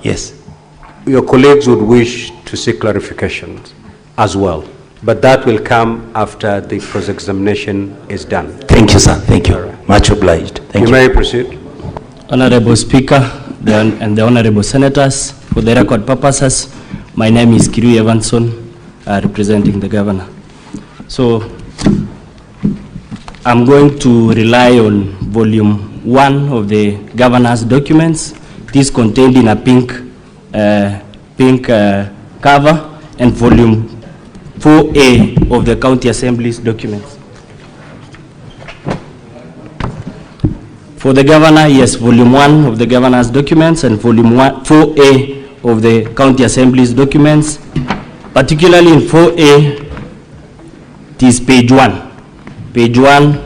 Yes. Your colleagues would wish to seek clarifications as well, but that will come after the cross-examination is done. Thank you, sir. Thank you. Much obliged. Thank you. You may proceed. Honorable Speaker and the Honorable Senators, for the record purposes, my name is Kiriu Evanson, representing the Governor. So, I'm going to rely on volume 1 of the Governor's documents. It is contained in a pink cover, and volume 4A of the County Assembly's documents. For the Governor, yes, volume 1 of the Governor's documents and volume 4A of the County Assembly's documents. Particularly in 4A, it is page 1. Page 1,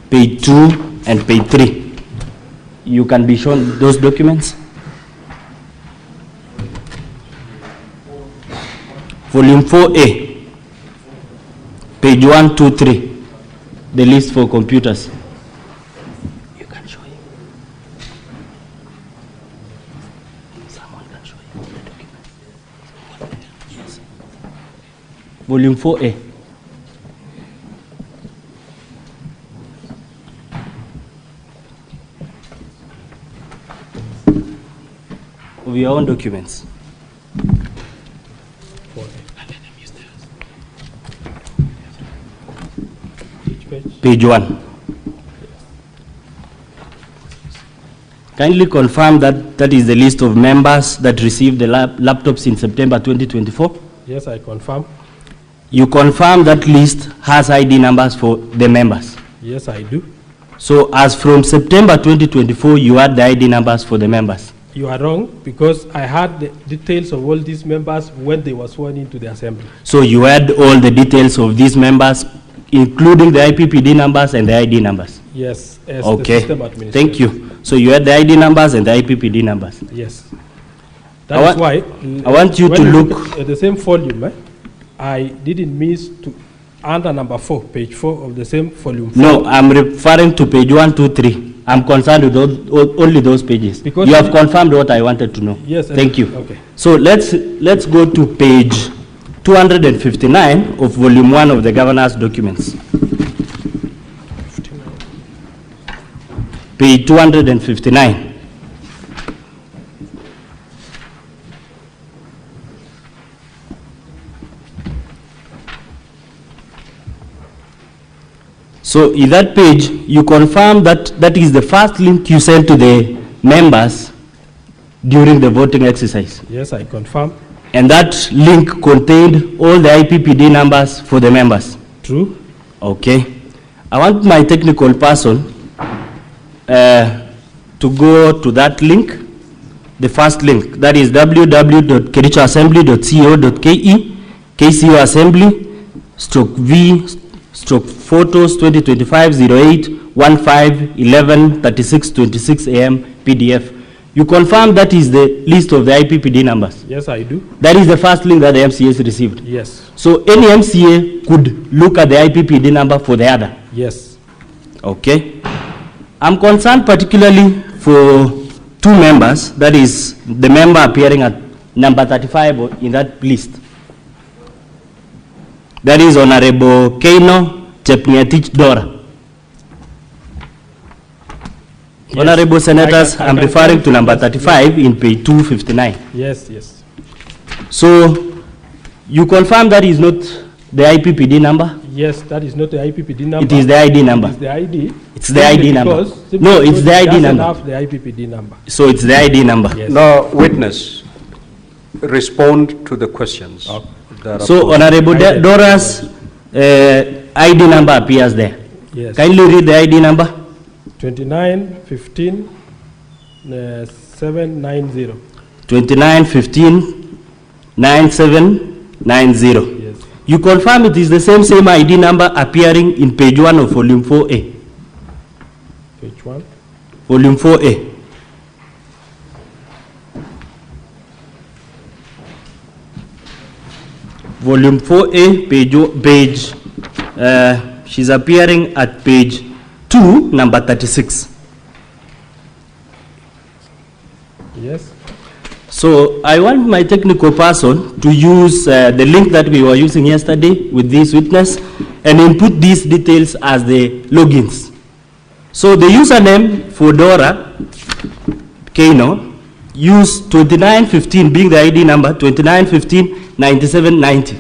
page 2, and page 3. You can be shown those documents. Volume 4A, page 1, 2, 3, the list for computers. You can show him. Someone can show him the document. Yes. Volume 4A. Of your own documents. Page 1. Kindly confirm that that is the list of members that received the laptops in September 2024? Yes, I confirm. You confirm that list has ID numbers for the members? Yes, I do. So as from September 2024, you had the ID numbers for the members? You are wrong, because I had the details of all these members when they were sworn into the assembly. So you had all the details of these members, including the IPPD numbers and the ID numbers? Yes, as okay. The system administrator. Thank you. So you had the ID numbers and the IPPD numbers? Yes. That is why I want you to look at the same volume. I didn't miss to under number 4, page 4 of the same volume. 4. No, I'm referring to page 1, 2, 3. I'm concerned with only those pages. Because you have confirmed what I wanted to know. Yes. Thank you. Okay. So let's go to page 259 of volume 1 of the Governor's documents. Page 259. So in that page, you confirm that that is the first link you sent to the members during the voting exercise? Yes, I confirm. And that link contained all the IPPD numbers for the members? True. Okay. I want my technical person to go to that link, the first link, that is www.kerichoassembly.co.ke, KCO Assembly, /V/photos 2025-08-15-11-36-26 AM PDF. You confirm that is the list of the IPPD numbers? Yes, I do. That is the first link that the MCAs received? Yes. So any MCA could look at the IPPD number for the other? Yes. Okay. I'm concerned particularly for two members, that is the member appearing at number 35 in that list. That is Honorable Keino Chepngetich Dora. Yes. Honorable Senators, I'm referring to number 35 in page 259. Yes, yes. So, you confirm that is not the IPPD number? Yes, that is not the IPPD number. It is the ID number. It is the ID. It's the ID number. No, it's the ID number. Have the IPPD number. So it's the ID number. Yes. Now, witness, respond to the questions. Okay. So, Honorable Dora's ID number appears there. Yes. Kindly read the ID number. 2915 790. 2915 9790. Yes. You confirm it is the same ID number appearing in page 1 of volume 4A? Page 1? Volume 4A. Volume 4A, page she's appearing at page 2, number 36. Yes. So I want my technical person to use the link that we were using yesterday with this witness and input these details as the logins. So the username for Dora Kano, use 2915 being the ID number, 2915 9790.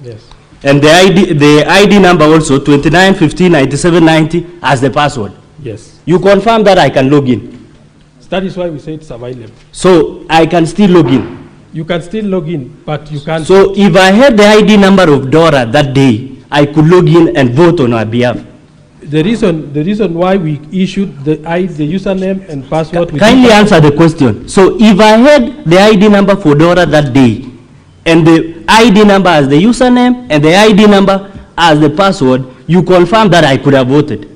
Yes. And the ID number also, 2915 9790 as the password. Yes. You confirm that I can log in. That is why we say it's available. So I can still log in. You can still log in, but you can't. So if I had the ID number of Dora that day, I could log in and vote on her behalf. The reason why we issued the username and password. Kindly answer the question. So if I had the ID number for Dora that day, and the ID number as the username and the ID number as the password, you confirm that I could have voted,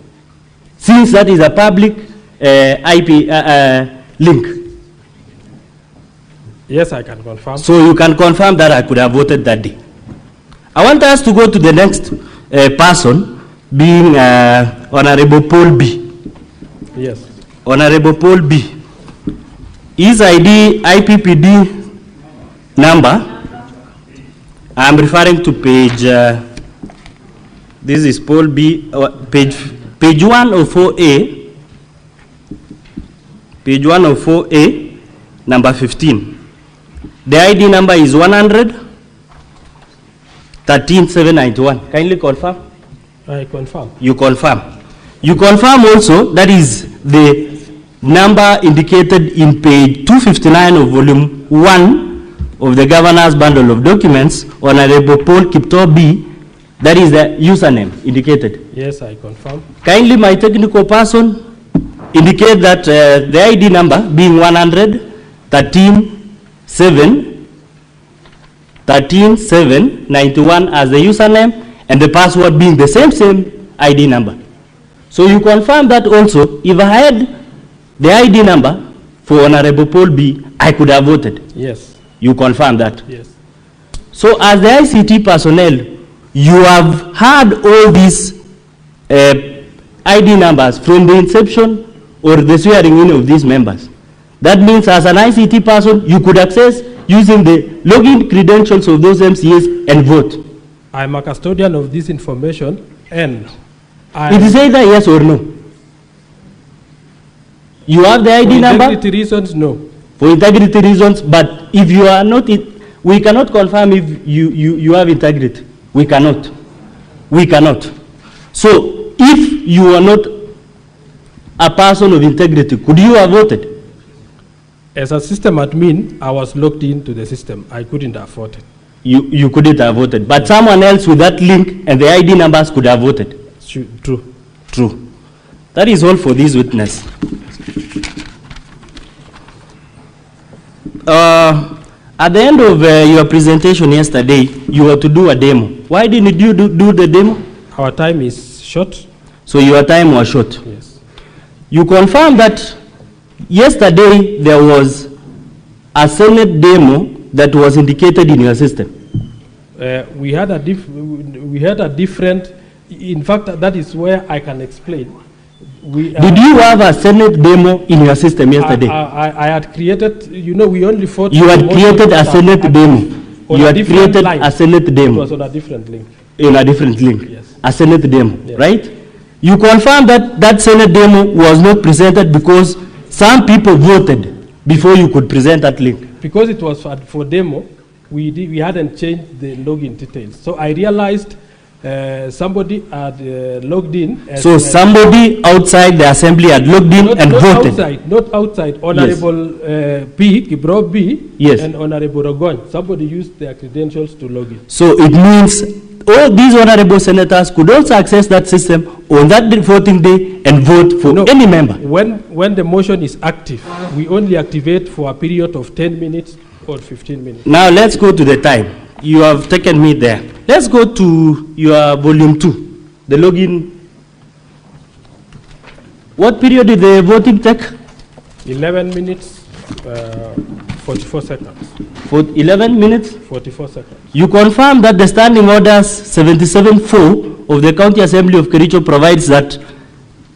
since that is a public IP link. Yes, I can confirm. So you can confirm that I could have voted that day. I want us to go to the next person, being Honorable Paul B. Yes. Honorable Paul B. His ID IPPD number, I'm referring to page, this is Paul B, page 104A, page 104A, number 15. The ID number is 113,791. Kindly confirm. I confirm. You confirm. You confirm also that is the number indicated in page 259 of volume 1 of the governor's bundle of documents, Honorable Paul Kipto B. That is the username indicated. Yes, I confirm. Kindly, my technical person, indicate that the ID number being 113,791 as the username and the password being the same ID number. So you confirm that also, if I had the ID number for Honorable Paul B, I could have voted. Yes. You confirm that? Yes. So as the ICT personnel, you have had all these ID numbers from the inception or the swearing in of these members. That means as an ICT person, you could access using the login credentials of those MCAs and vote. I'm a custodian of this information, and it is either yes or no. You have the ID number? For integrity reasons, no. For integrity reasons, but if you are not, we cannot confirm if you have integrity. We cannot. We cannot. So if you are not a person of integrity, could you have voted? As a system admin, I was logged into the system. I couldn't have voted. You couldn't have voted, but someone else with that link and the ID numbers could have voted. True. True. That is all for this witness. At the end of your presentation yesterday, you were to do a demo. Why didn't you do the demo? Our time is short. So your time was short. Yes. You confirmed that yesterday there was a Senate demo that was indicated in your system. We had a different. In fact, that is where I can explain. Did you have a Senate demo in your system yesterday? I had created. We only fought. You had created a Senate demo. You had created a Senate demo. It was on a different link. In a different link. Yes. A Senate demo, yes. Right? You confirmed that that Senate demo was not presented because some people voted before you could present that link. Because it was for demo, we hadn't changed the login details. So I realized somebody had logged in. So somebody outside the assembly had logged in and voted. Not outside. Honorable P, Kibro B, yes. And Honorable Rogony. Somebody used their credentials to log in. So it means all these honorable senators could also access that system on that voting day and vote for any member. When the motion is active, we only activate for a period of 10 minutes or 15 minutes. Now let's go to the time. You have taken me there. Let's go to your volume 2, the login. What period did the voting take? 11 minutes, 44 seconds. For 11 minutes? 44 seconds. You confirm that the standing orders 77-4 of the County Assembly of Kericho provides that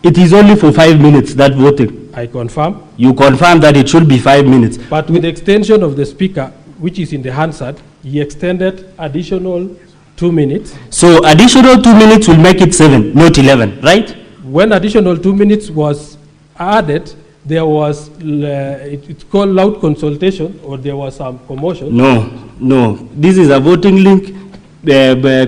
it is only for 5 minutes, that voting. I confirm. You confirm that it should be 5 minutes. But with the extension of the speaker, which is in the Hansard, he extended additional 2 minutes. So additional 2 minutes will make it 7, not 11, right? When additional 2 minutes was added, there was, it's called loud consultation, or there was some commotion. No. This is a voting link,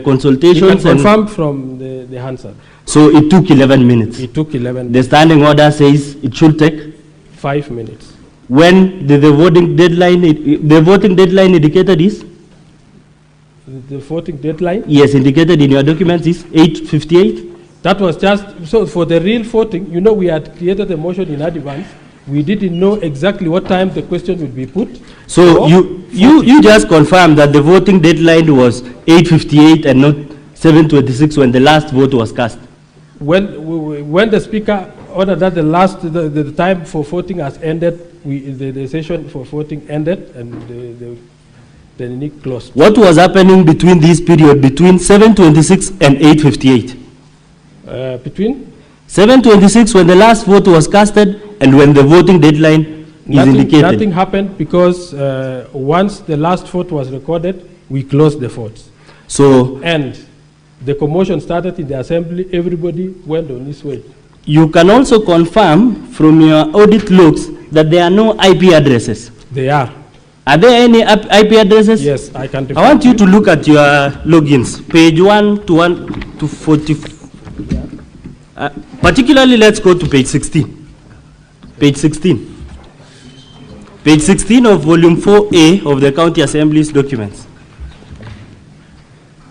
consultations. You can confirm from the Hansard. So it took 11 minutes. It took 11 minutes. The standing order says it should take 5 minutes. When did the voting deadline indicated is? The voting deadline? Yes, indicated in your documents is 8:58. That was just, so for the real voting, you know, we had created a motion in advance. We didn't know exactly what time the question would be put. So you just confirmed that the voting deadline was 8:58 and not 7:26 when the last vote was cast. When the speaker ordered that the time for voting has ended, the session for voting ended, and the NIC closed. What was happening between this period, between 7:26 and 8:58? Between 7:26 when the last vote was casted and when the voting deadline is indicated. Nothing happened because once the last vote was recorded, we closed the votes. So, and the commotion started in the assembly. Everybody went on his way. You can also confirm from your audit logs that there are no IP addresses. They are. Are there any IP addresses? Yes, I can. I want you to look at your logins, page 1 to 40. Particularly, let's go to page 16. Page 16. Page 16 of volume 4A of the County Assembly's documents.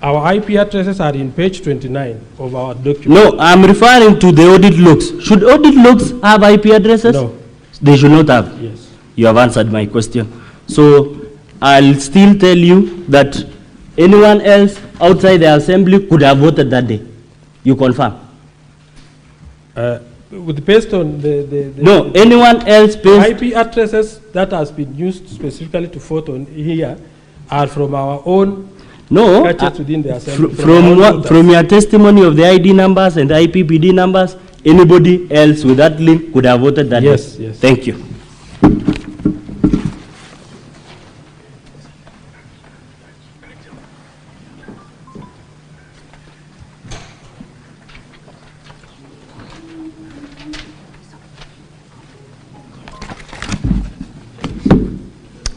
Our IP addresses are in page 29 of our document. No, I'm referring to the audit logs. Should audit logs have IP addresses? No. They should not have. Yes. You have answered my question. So I'll still tell you that anyone else outside the assembly could have voted that day. You confirm? Based on no, anyone else based IP addresses that has been used specifically to vote on here are from our own. No, within the assembly, from your testimony of the ID numbers and IPPD numbers, anybody else with that link could have voted that day. Yes. Thank you.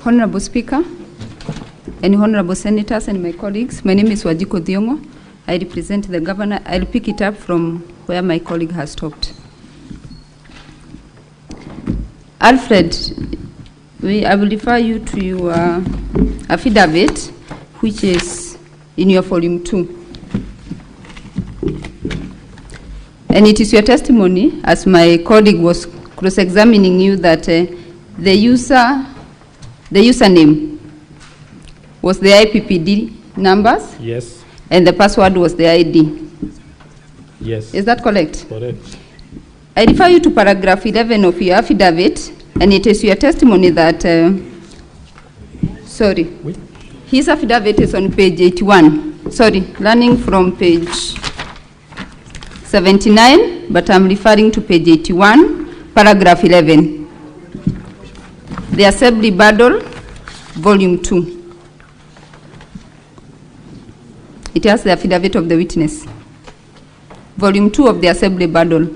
Honorable Speaker, and honorable senators and my colleagues, my name is Wajiko Thiongo. I represent the governor. I'll pick it up from where my colleague has stopped. Alfred, I will refer you to your affidavit, which is in your volume 2. And it is your testimony, as my colleague was cross-examining you, that the username was the IPPD numbers? Yes. And the password was the ID? Yes. Is that correct? Correct. I refer you to paragraph 11 of your affidavit, and it is your testimony that, Oui. His affidavit is on page 81. Learning from page 79, but I'm referring to page 81, paragraph 11. The Assembly Battle, volume 2. It has the affidavit of the witness. Volume 2 of the Assembly Battle.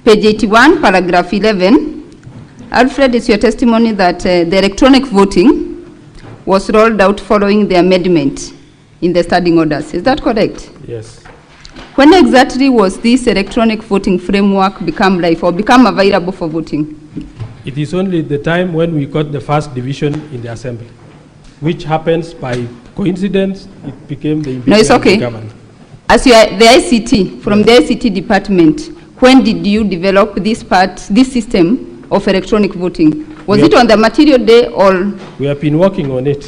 Page 81, paragraph 11. Alfred, is your testimony that the electronic voting was rolled out following the amendment in the standing orders. Is that correct? Yes. When exactly was this electronic voting framework become live or become available for voting? It is only the time when we got the first division in the assembly, which happens by coincidence. It became the No, it's okay. government. As you are the ICT, from the ICT department, when did you develop this system of electronic voting? Was it on the material day or? We have been working on it.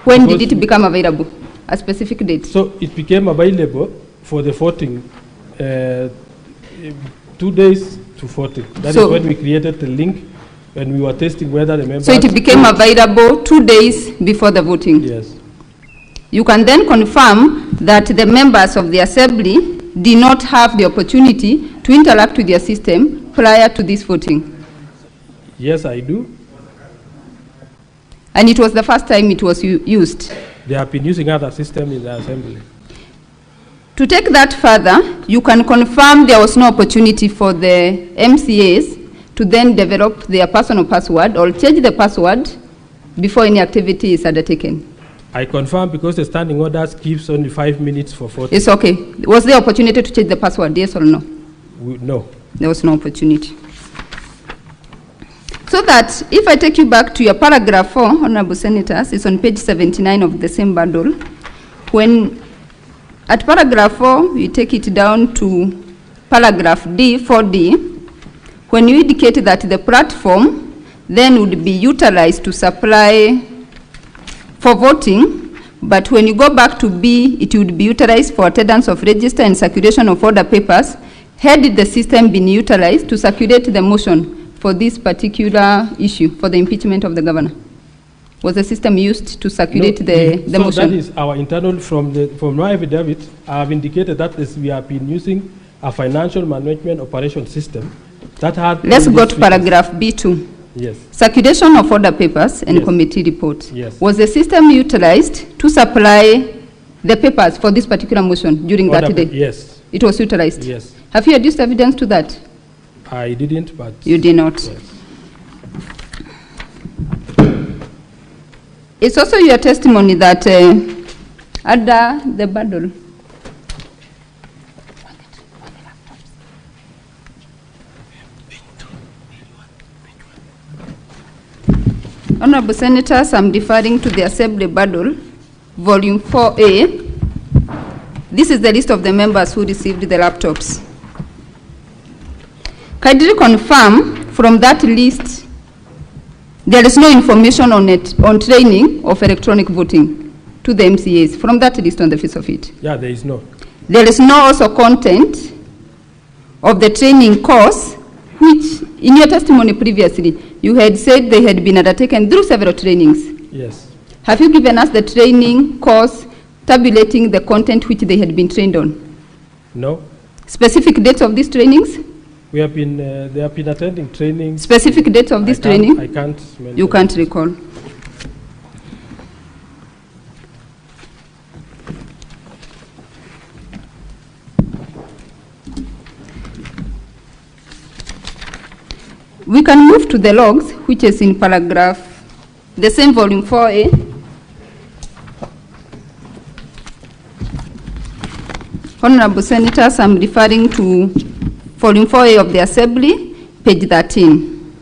When did it become available? A specific date? So it became available for the voting 2 days to voting. That is when we created the link, when we were testing whether the members. So it became available 2 days before the voting? Yes. You can then confirm that the members of the assembly did not have the opportunity to interact with your system prior to this voting? Yes, I do. And it was the first time it was used? They have been using other systems in the assembly. To take that further, you can confirm there was no opportunity for the MCAs to then develop their personal password or change the password before any activity is undertaken? I confirm because the standing orders gives only 5 minutes for voting. It's okay. Was there opportunity to change the password, yes or no? No. There was no opportunity. So that, if I take you back to your paragraph 4, Honorable Senators, it's on page 79 of the same bundle. When, at paragraph 4, you take it down to paragraph D, 4D, when you indicate that the platform then would be utilized to supply for voting, but when you go back to B, it would be utilized for attendance of register and circulation of order papers. Had the system been utilized to circulate the motion for this particular issue, for the impeachment of the governor? Was the system used to circulate the motion? So that is our internal, from my affidavit, I have indicated that we have been using a financial management operation system that had... Let's go to paragraph B2. Yes. Circulation of order papers and committee reports. Yes. Was the system utilized to supply the papers for this particular motion during that day? Yes. It was utilized? Yes. Have you adduced evidence to that? I didn't, but... You did not? Yes. It's also your testimony that under the bundle, Honorable Senators, I'm deferring to the Assembly Bundle, Volume 4A. This is the list of the members who received the laptops. Kindly confirm from that list there is no information on it, on training of electronic voting to the MCAs, from that list on the face of it. Yeah, there is no. There is no also content of the training course, which in your testimony previously, you had said they had been undertaken through several trainings. Yes. Have you given us the training course tabulating the content which they had been trained on? No. Specific dates of these trainings? We have been, they have been attending training. Specific dates of this training? I can't mention. You can't recall. We can move to the logs, which is in paragraph, the same volume 4A. Honorable Senators, I'm referring to volume 4A of the Assembly, page 13.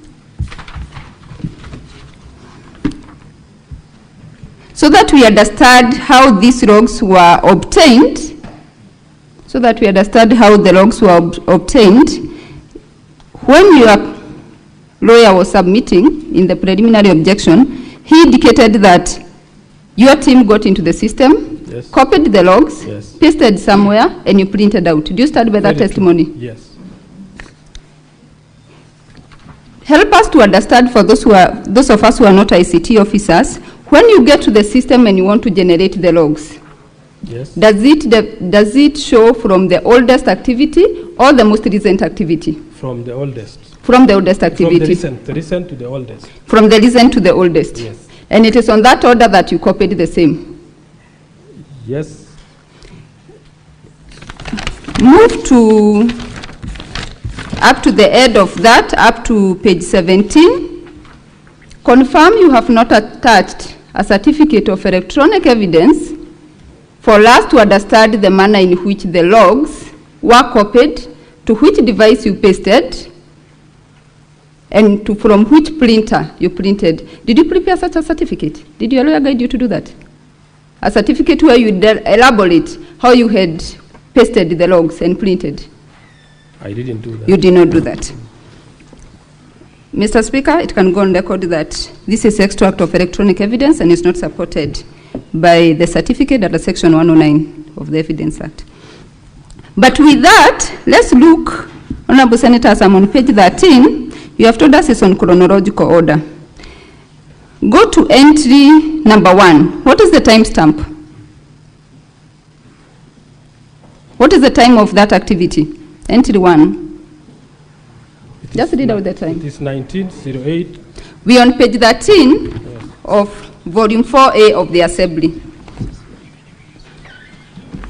So that we understand how these logs were obtained, when your lawyer was submitting in the preliminary objection, he indicated that your team got into the system, yes, copied the logs, yes, pasted somewhere, and you printed out. Do you stand by that testimony? Yes. Help us to understand, for those of us who are not ICT officers, when you get to the system and you want to generate the logs, yes, does it show from the oldest activity or the most recent activity? From the oldest. From the oldest activity. From the recent to the oldest. From the recent to the oldest. Yes. And it is on that order that you copied the same. Yes. Move to up to the end of that, up to page 17. Confirm you have not attached a certificate of electronic evidence for us to understand the manner in which the logs were copied, to which device you pasted, and from which printer you printed. Did you prepare such a certificate? Did your lawyer guide you to do that? A certificate where you elaborate how you had pasted the logs and printed? I didn't do that. You did not do that. Mr. Speaker, it can go on record that this is extract of electronic evidence and is not supported by the certificate under Section 109 of the Evidence Act. But with that, let's look, Honorable Senators, I'm on page 13. You have told us it's on chronological order. Go to entry number 1. What is the timestamp? What is the time of that activity? Entry 1. Just read out the time. It is 1908. We are on page 13 of volume 4A of the Assembly.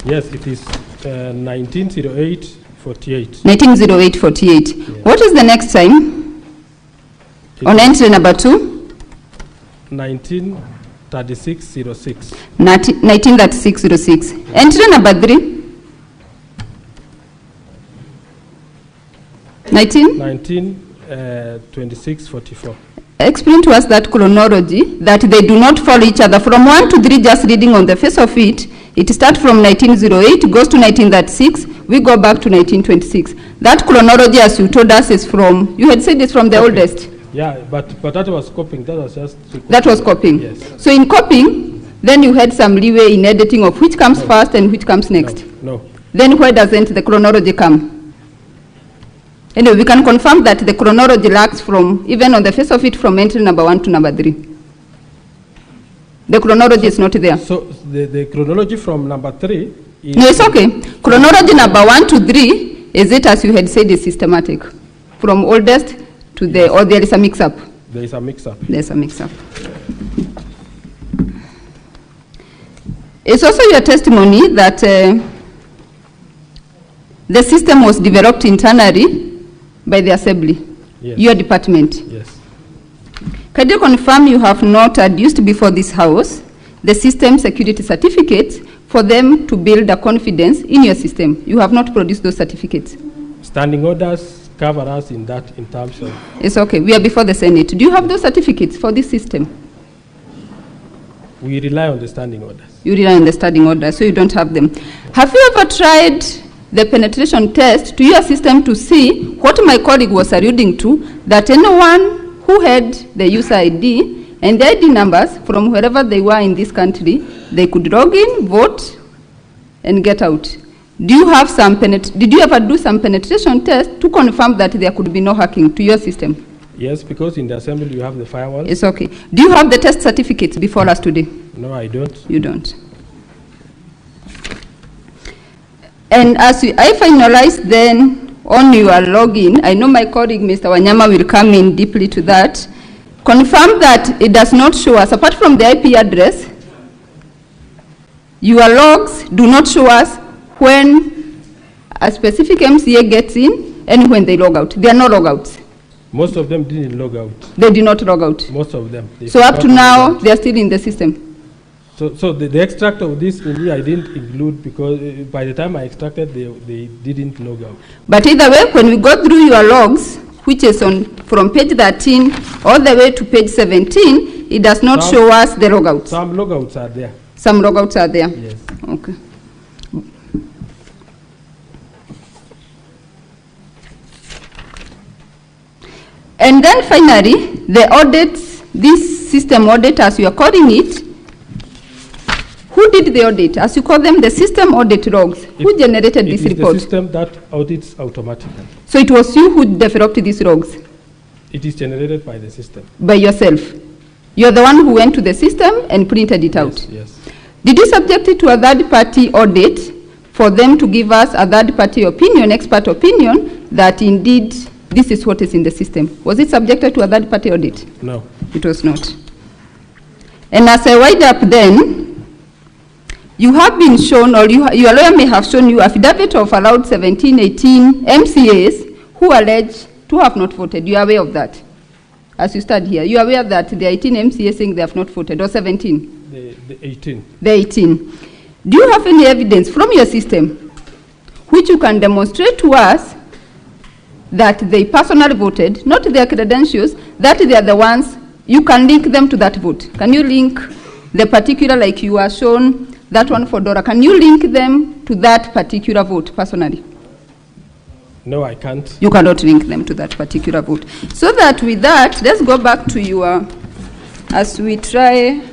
Yes, it is 1908-48. 1908-48. Yes. What is the next time? On entry number 2? 1936-06. 1936-06. Entry number 3? 1926-44. Explain to us that chronology, that they do not follow each other. From 1 to 3, just reading on the face of it, it starts from 1908, goes to 1936, we go back to 1926. That chronology, as you told us, is from, you had said it's from the oldest. Yeah, but that was copying. That was just. That was copying. Yes. So in copying, then you had some leeway in editing of which comes first and which comes next. No. Then why doesn't the chronology come? Anyway, we can confirm that the chronology lacks from, even on the face of it, from entry number 1 to number 3. The chronology is not there. So the chronology from number 3 is. No, it's okay. Chronology number 1 to 3, is it, as you had said, is systematic? From oldest to the, or there is a mix-up? There is a mix-up. There's a mix-up. It's also your testimony that the system was developed internally by the Assembly, Yes. your department. Yes. Can you confirm you have not adduced before this House the system security certificates for them to build a confidence in your system? You have not produced those certificates. Standing orders cover us in that, in terms of. It's okay. We are before the Senate. Do you have those certificates for this system? We rely on the standing orders. You rely on the standing order, so you don't have them. Have you ever tried the penetration test to your system to see what my colleague was alluding to, that anyone who had the user ID and the ID numbers from wherever they were in this country, they could log in, vote, and get out? Do you have some did you ever do some penetration test to confirm that there could be no hacking to your system? Yes, because in the Assembly you have the firewall. It's okay. Do you have the test certificates before us today? No, I don't. You don't. And as I finalize then on your login, I know my colleague Mr. Wanyama will come in deeply to that. Confirm that it does not show us, apart from the IP address, your logs do not show us when a specific MCA gets in and when they log out. There are no logouts. Most of them didn't log out. They did not log out. Most of them. So up to now, they are still in the system. So the extract of this in here I didn't include because by the time I extracted, they didn't log out. But either way, when we go through your logs, which is on from page 13 all the way to page 17, it does not show us the logouts. Some logouts are there. Some logouts are there? Yes. Okay. And then finally, the audits, this system audit as you are calling it, who did the audit? As you call them, the system audit logs. Who generated this report? It is the system that audits automatically. So it was you who developed these logs? It is generated by the system. By yourself? You're the one who went to the system and printed it out? Yes. Did you subject it to a third-party audit for them to give us a third-party opinion, expert opinion, that indeed this is what is in the system? Was it subjected to a third-party audit? No. It was not. And as I wind up then, you have been shown, or your lawyer may have shown you affidavit of allowed 17, 18 MCAs who allege to have not voted. You are aware of that? As you stand here, you are aware that the 18 MCAs saying they have not voted, or 17? The 18. The 18. Do you have any evidence from your system which you can demonstrate to us that they personally voted, not their credentials, that they are the ones, you can link them to that vote? Can you link the particular, like you are shown, that one for Dora, can you link them to that particular vote personally? No, I can't. You cannot link them to that particular vote. So that with that, let's go back to your, as we try,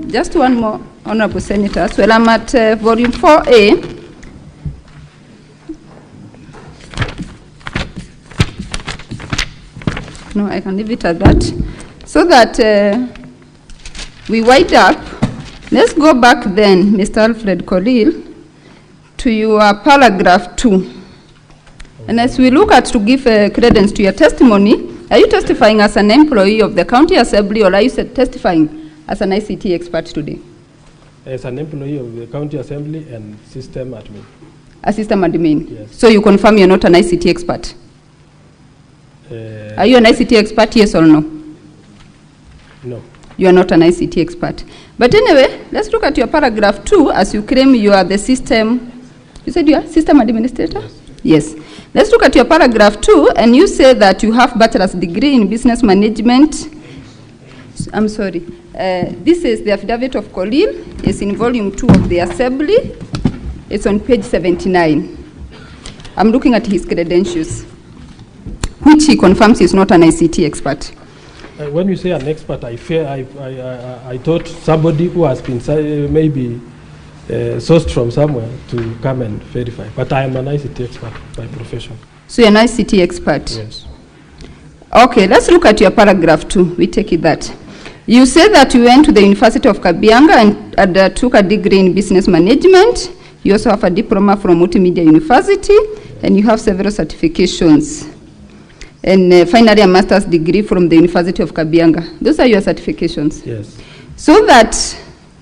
just one more, Honorable Senators. Well, I'm at volume 4A. No, I can leave it at that. So that we wind up. Let's go back then, Mr. Alfred Colil, to your paragraph 2. And as we look at to give credence to your testimony, are you testifying as an employee of the county assembly, or are you testifying as an ICT expert today? As an employee of the county assembly and system admin. A system admin? Yes. So you confirm you're not an ICT expert? Are you an ICT expert, yes or no? No. You are not an ICT expert. But anyway, let's look at your paragraph 2 as you claim you are the system, you said you are system administrator? Yes. Yes. Let's look at your paragraph 2, and you say that you have bachelor's degree in business management. I'm sorry. This is the affidavit of Colil. It's in volume 2 of the assembly. It's on page 79. I'm looking at his credentials, which he confirms is not an ICT expert. When you say an expert, I thought somebody who has been maybe sourced from somewhere to come and verify. But I am an ICT expert by profession. So you're an ICT expert? Yes. Okay, let's look at your paragraph 2. We take it that. You say that you went to the University of Kabianga and took a degree in business management. You also have a diploma from Multimedia University, and you have several certifications. And finally, a master's degree from the University of Kabianga. Those are your certifications? Yes. So that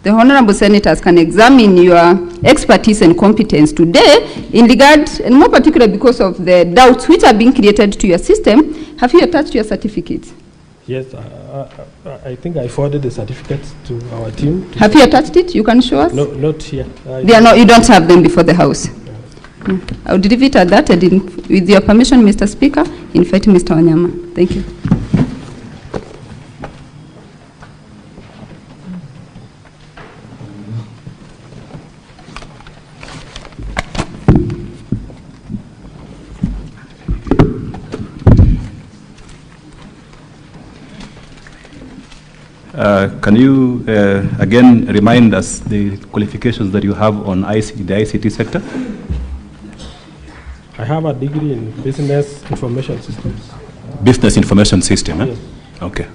the honorable senators can examine your expertise and competence today in regard, and more particularly because of the doubts which are being created to your system, have you attached your certificates? Yes, I think I forwarded the certificates to our team. Have you attached it? You can show us? No, not here. They are not, you don't have them before the House? I would leave it at that, and with your permission, Mr. Speaker, invite Mr. Wanyama. Thank you. Can you again remind us the qualifications that you have on the ICT sector? I have a degree in business information systems. Business information system, eh? Yes. Okay.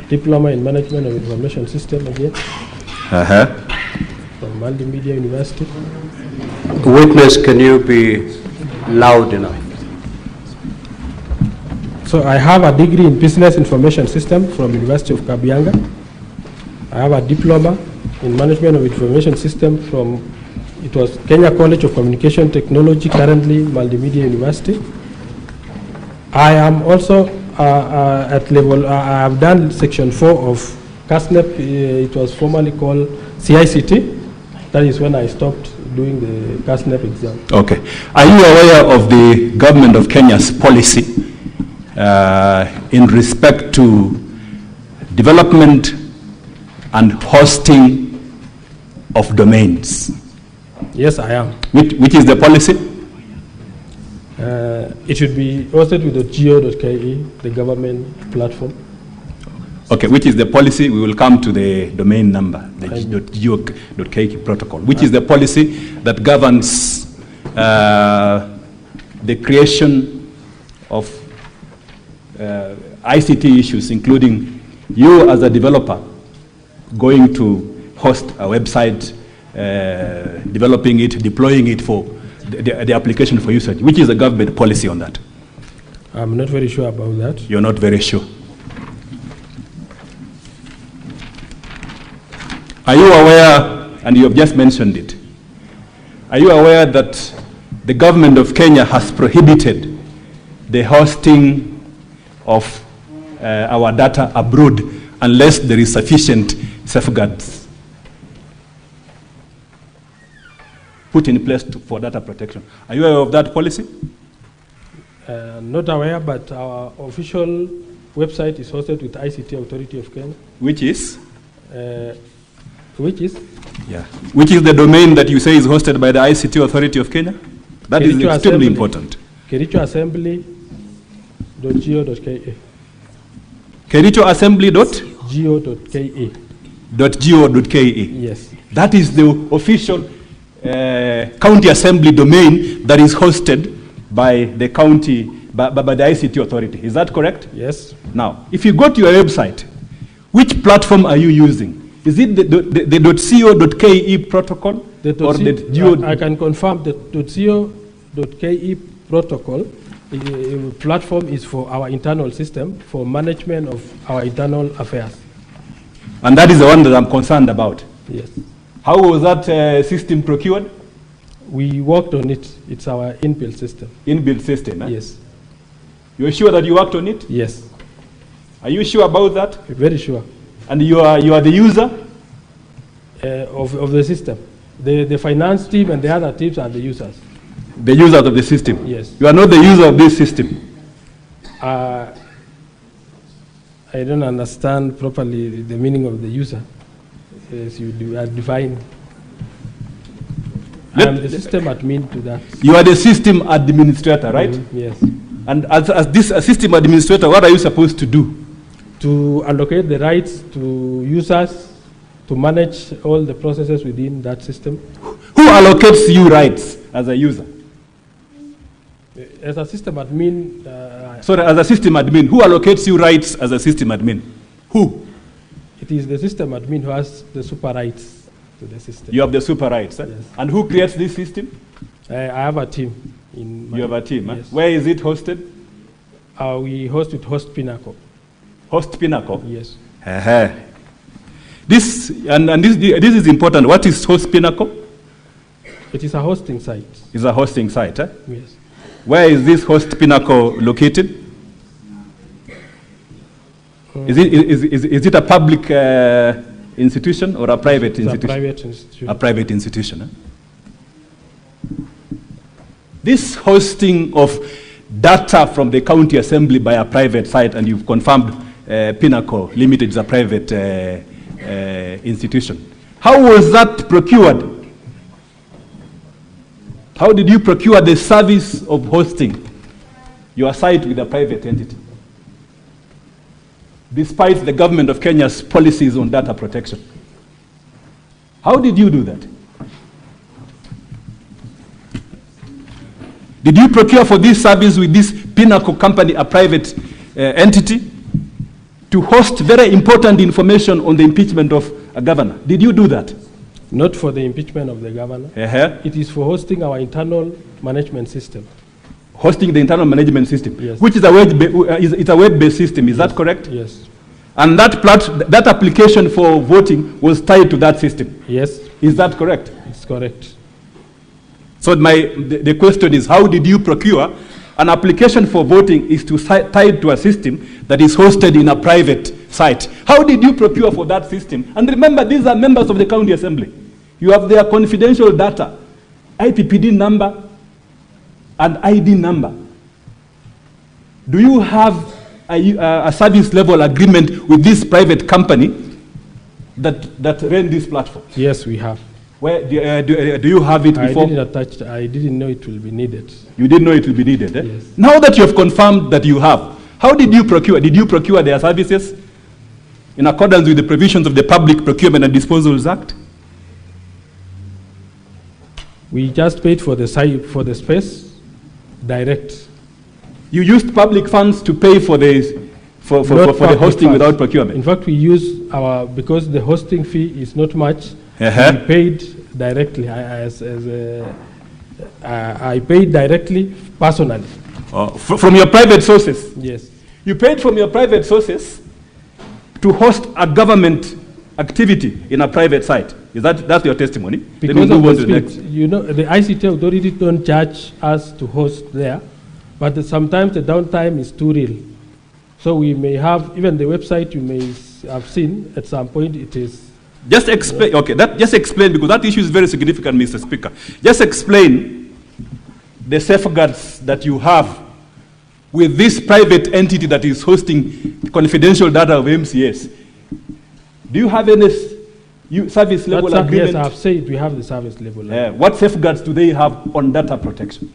Diploma in management of information system again. From Multimedia University. Witness, can you be loud enough? So I have a degree in business information system from University of Kabianga. I have a diploma in management of information system from, it was Kenya College of Communication Technology, currently Multimedia University. I am also at level, I have done section 4 of CASNEP, it was formerly called CICT. That is when I stopped doing the CASNEP exam. Okay. Are you aware of the government of Kenya's policy in respect to development and hosting of domains? Yes, I am. Which is the policy? It should be hosted with the go.ke, the government platform. Okay, which is the policy? We will come to the domain number, the go.ke protocol. Which is the policy that governs the creation of ICT issues, including you as a developer going to host a website, developing it, deploying it for the application for usage. Which is the government policy on that? I'm not very sure about that. You're not very sure. Are you aware, and you have just mentioned it, are you aware that the government of Kenya has prohibited the hosting of our data abroad unless there is sufficient safeguards put in place for data protection? Are you aware of that policy? Not aware, but our official website is hosted with ICT Authority of Kenya. Which is? Which is? Yeah. Which is the domain that you say is hosted by the ICT Authority of Kenya? That Kericho is extremely Assembly. Important. Kericho Assembly.go.ke. Kericho Assembly .go.ke. .go.ke. Yes. That is the official county assembly domain that is hosted by the county, by the ICT Authority. Is that correct? Yes. Now, if you go to your website, which platform are you using? Is it the .co.ke protocol? I can confirm that .co.ke protocol platform is for our internal system, for management of our internal affairs. And that is the one that I'm concerned about. Yes. How was that system procured? We worked on it. It's our inbuilt system. Inbuilt system, eh? Yes. You're sure that you worked on it? Yes. Are you sure about that? Very sure. And you are the user? Of the system. The finance team and the other teams are the users. The users of the system? Yes. You are not the user of this system? I don't understand properly the meaning of the user, as you define. I'm the system admin to that. You are the system administrator, right? Yes. And as this system administrator, what are you supposed to do? To allocate the rights to users, to manage all the processes within that system. Who allocates you rights as a user? As a system admin. Sorry, as a system admin, who allocates you rights as a system admin? Who? It is the system admin who has the super rights to the system. You have the super rights, eh? Yes. And who creates this system? I have a team. You have a team, yes. Eh? Where is it hosted? We host with Host Pinnacle. Host Pinnacle? Yes. This is important. What is Host Pinnacle? It is a hosting site. It's a hosting site, eh? Yes. Where is this Host Pinnacle located? Is it a public institution or a private institution? It's a private institution. A private institution. Eh? This hosting of data from the county assembly by a private site, and you've confirmed Pinnacle Limited is a private institution. How was that procured? How did you procure the service of hosting your site with a private entity, despite the government of Kenya's policies on data protection? How did you do that? Did you procure for this service with this Pinnacle company, a private entity, to host very important information on the impeachment of a governor? Did you do that? Not for the impeachment of the governor. It is for hosting our internal management system. Hosting the internal management system, yes. Which is a web-based system. Is that correct? Yes. And that application for voting was tied to that system. Yes. Is that correct? It's correct. So the question is, how did you procure an application for voting is tied to a system that is hosted in a private site? How did you procure for that system? And remember, these are members of the county assembly. You have their confidential data, IPPD number and ID number. Do you have a service level agreement with this private company that ran this platform? Yes, we have. Where do you have it before? I didn't know it will be needed. You didn't know it will be needed, eh? Yes. Now that you have confirmed that you have, how did you procure? Did you procure their services in accordance with the provisions of the Public Procurement and Disposals Act? We just paid for the site, for the space, direct. You used public funds to pay for the hosting without procurement. In fact, we use because the hosting fee is not much. We paid directly. I paid directly, personally. From your private sources? Yes. You paid from your private sources to host a government activity in a private site. That's your testimony? Because of the speed. You know, the ICT authority don't charge us to host there, but sometimes the downtime is too real. So we may have, even the website you may have seen, at some point it is. Just explain, okay, just explain, because that issue is very significant, Mr. Speaker. Just explain the safeguards that you have with this private entity that is hosting confidential data of MCS. Do you have any service level agreement? Yes, I have said we have the service level. What safeguards do they have on data protection?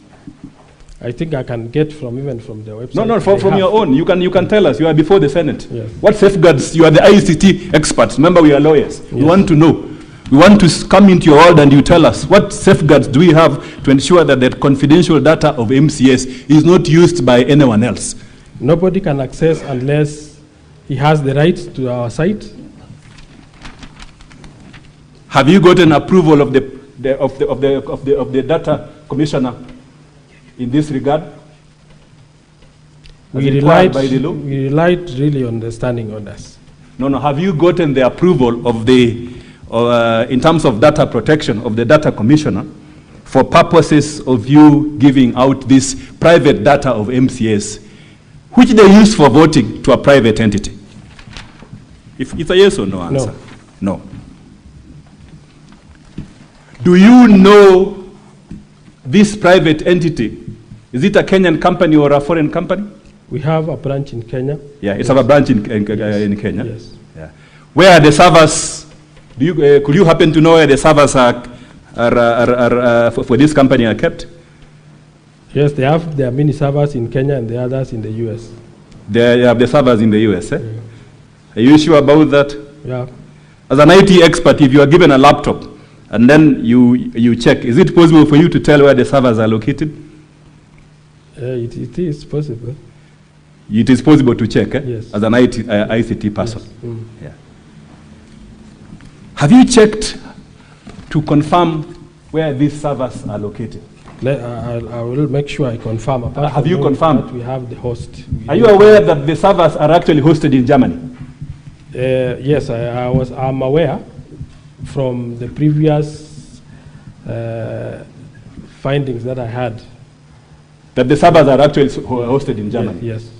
I think I can get even from the website. No, from your own. You can tell us. You are before the Senate. Yes. What safeguards? You are the ICT experts. Remember, we are lawyers. Yes. We want to know. We want to come into your world and you tell us what safeguards do we have to ensure that the confidential data of MCS is not used by anyone else? Nobody can access unless he has the right to our site. Have you gotten approval of the data commissioner in this regard? We relied really on the standing orders. No. Have you gotten the approval of the, in terms of data protection, of the data commissioner for purposes of you giving out this private data of MCS, which they use for voting to a private entity? If it's a yes or no answer? No. Do you know this private entity? Is it a Kenyan company or a foreign company? We have a branch in Kenya. Yeah, it's have a branch in Kenya. Yes. Yeah. Where are the servers? Could you happen to know where the servers are for this company are kept? Yes, they have their mini servers in Kenya and the others in the US. They have the servers in the US, eh? Yeah. Are you sure about that? Yeah. As an IT expert, if you are given a laptop and then you check, is it possible for you to tell where the servers are located? It is possible. It is possible to check, eh? Yes. As an ICT person. Yes. Mm. Yeah. Have you checked to confirm where these servers are located? I will make sure I confirm. Have you confirmed? That we have the host. Are you aware that the servers are actually hosted in Germany? Yes, I'm aware from the previous findings that I had. That the servers are actually hosted in Germany? Yes.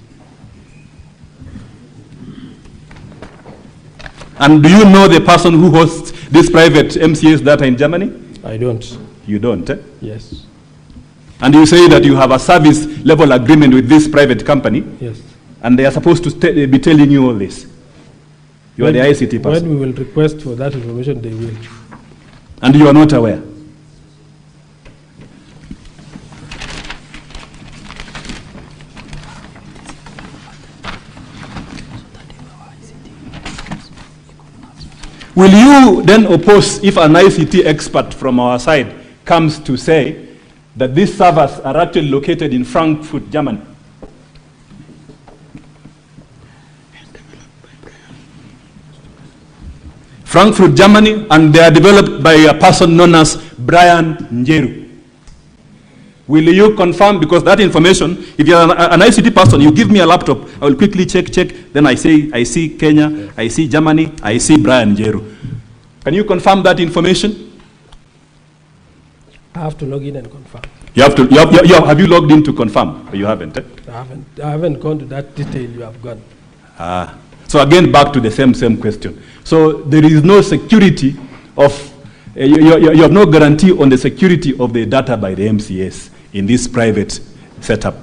And do you know the person who hosts this private MCS data in Germany? I don't. You don't, eh? Yes. And you say that you have a service level agreement with this private company? Yes. And they are supposed to be telling you all this? You are the ICT person? When we will request for that information, they will. And you are not aware? Will you then oppose if an ICT expert from our side comes to say that these servers are actually located in Frankfurt, Germany? Frankfurt, Germany, and they are developed by a person known as Brian Njeru. Will you confirm, because that information, if you're an ICT person, you give me a laptop, I will quickly check, then I see Kenya, I see Germany, I see Brian Njeru. Can you confirm that information? I have to log in and confirm. Have you logged in to confirm? Or you haven't? Eh? I haven't gone to that detail you have gone. So again, back to the same question. So there is no security of, you have no guarantee on the security of the data by the MCS in this private setup.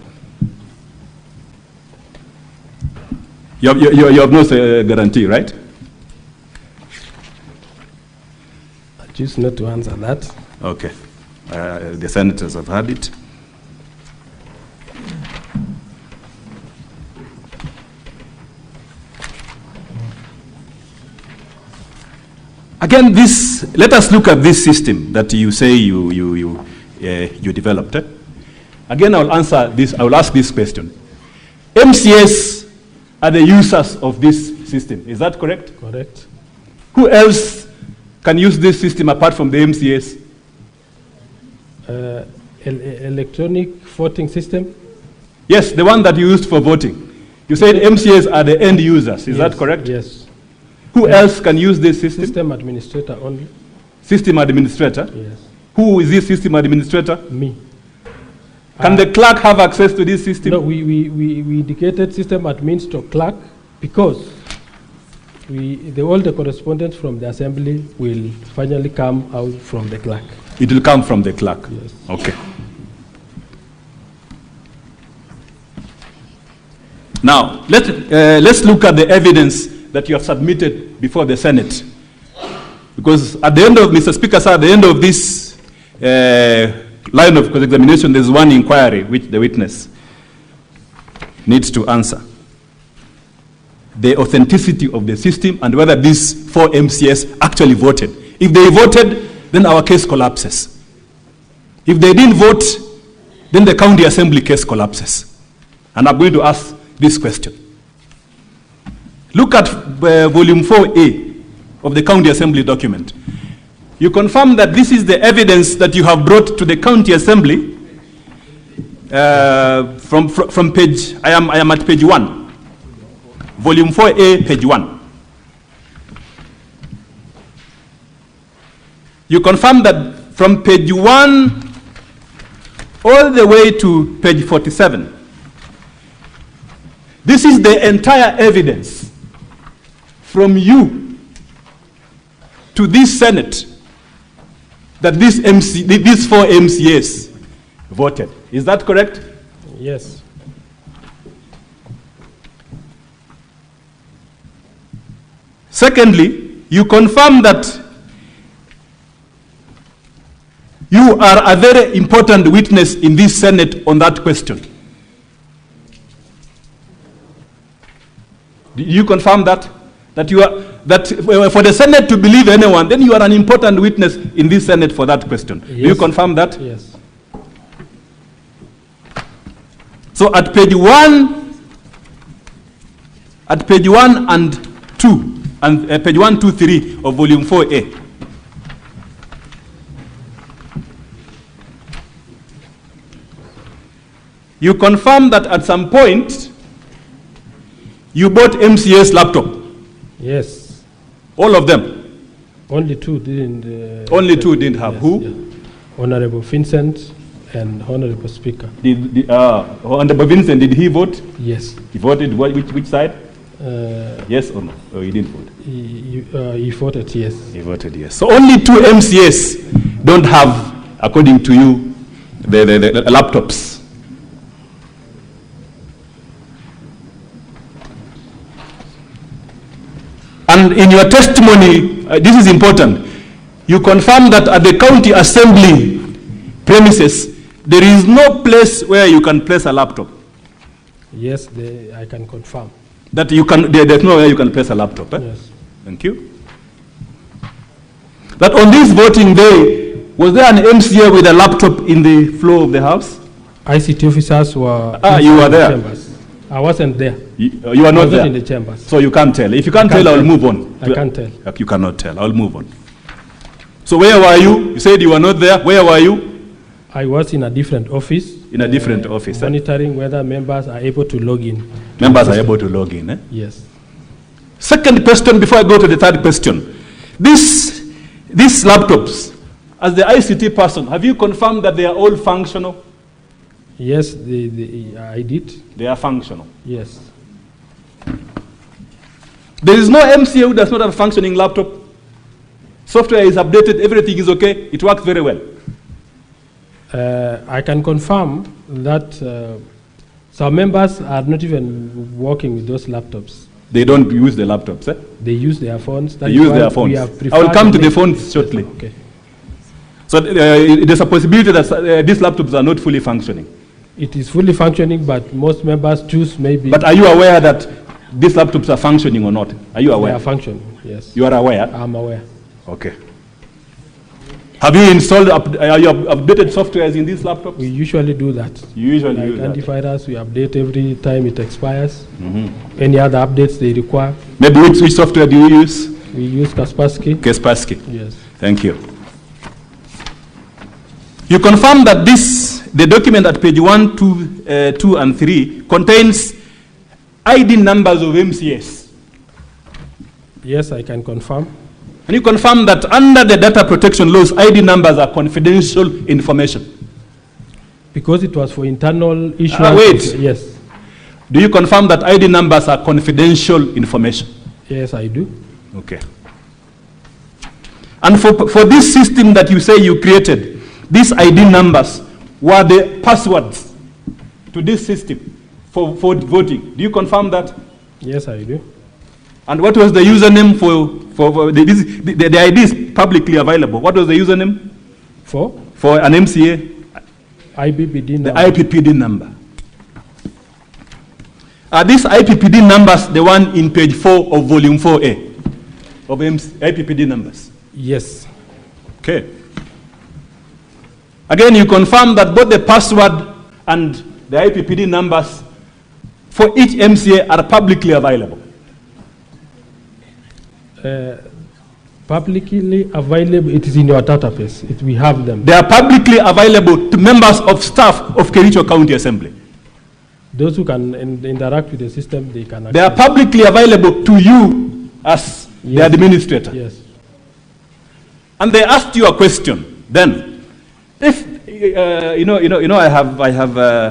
You have no guarantee, right? I choose not to answer that. Okay. The senators have heard it. Again, let us look at this system that you say you developed. Eh? Again, I will ask this question. MCS are the users of this system, is that correct? Correct. Who else can use this system apart from the MCS? Electronic voting system? Yes, the one that you used for voting. You said MCS are the end users, is that correct? Yes. Who else can use this system? System administrator only. System administrator? Yes. Who is this system administrator? Me. Can the clerk have access to this system? No, we indicated system admin to clerk because all the correspondence from the assembly will finally come out from the clerk. It will come from the clerk? Yes. Okay. Now, let's look at the evidence that you have submitted before the Senate. Because at the end of, Mr. Speaker, sir, at the end of this line of examination, there's one inquiry which the witness needs to answer. The authenticity of the system and whether these 4 MCS actually voted. If they voted, then our case collapses. If they didn't vote, then the county assembly case collapses. And I'm going to ask this question. Look at volume 4A of the county assembly document. You confirm that this is the evidence that you have brought to the county assembly from page, I am at page 1, volume 4A, page 1. You confirm that from page 1 all the way to page 47, this is the entire evidence from you to this Senate that these 4 MCAs voted. Is that correct? Yes. Secondly, you confirm that you are a very important witness in this Senate on that question. Do you confirm that? That you are, that for the Senate to believe anyone, then you are an important witness in this Senate for that question. Yes. Do you confirm that? Yes. So at page 1 and 2, and page 1, 2, 3 of volume 4A, you confirm that at some point you bought MCA's laptop. Yes. All of them? Only 2 didn't. Only 2 didn't have. Yes, Who? yeah. Honorable Vincent and Honorable Speaker. Honorable Vincent, did he vote? Yes. He voted which side? Yes or no? Or he didn't vote? He voted yes. He voted yes. So only 2 MCAs don't have, according to you, the laptops. And in your testimony, this is important, you confirm that at the county assembly premises, there is no place where you can place a laptop. Yes, I can confirm. That you can, there's no way you can place a laptop. Eh? Yes. Thank you. That on this voting day, was there an MCA with a laptop in the floor of the house? ICT officers were. You were there. Chambers. I wasn't there. You are not there. in the chambers. So you can't tell. If you can't tell, I'll move on. I can't tell. You cannot tell. I'll move on. So where were you? You said you were not there. Where were you? I was in a different office. In a different office. Monitoring whether members are able to log in. Members are able to log in. Eh? Yes. Second question before I go to the third question. These laptops, as the ICT person, have you confirmed that they are all functional? Yes, I did. They are functional. Yes. There is no MCA who does not have a functioning laptop. Software is updated, everything is okay, it works very well. I can confirm that some members are not even working with those laptops. They don't use the laptops, eh? They use their phones. They use their phones. I will come to the phones shortly. Okay. So there's a possibility that these laptops are not fully functioning. It is fully functioning, but most members choose maybe. But are you aware that these laptops are functioning or not? Are you aware? They are functioning, yes. You are aware? I'm aware. Okay. Have you installed, are you updated softwares in these laptops? We usually do that. You usually like do that. antivirus, we update every time it expires. Any other updates they require. Maybe which software do you use? We use Kaspersky. Kaspersky. Yes. Thank you. You confirm that the document at page 1, 2, and 3 contains ID numbers of MCS. Yes, I can confirm. And you confirm that under the data protection laws, ID numbers are confidential information. Because it was for internal issues. Wait. Yes. Do you confirm that ID numbers are confidential information? Yes, I do. Okay. And for this system that you say you created, these ID numbers were the passwords to this system for voting. Do you confirm that? Yes, I do. And what was the username for the ID is publicly available. What was the username? For an MCA? IPPD number. The IPPD number. Are these IPPD numbers the one in page 4 of volume 4A of IPPD numbers? Yes. Okay. Again, you confirm that both the password and the IPPD numbers for each MCA are publicly available. Publicly available, it is in your database. We have them. They are publicly available to members of staff of Kericho County Assembly. Those who can interact with the system, they can. They are publicly available to you as the administrator. Yes. And they asked you a question. Then, if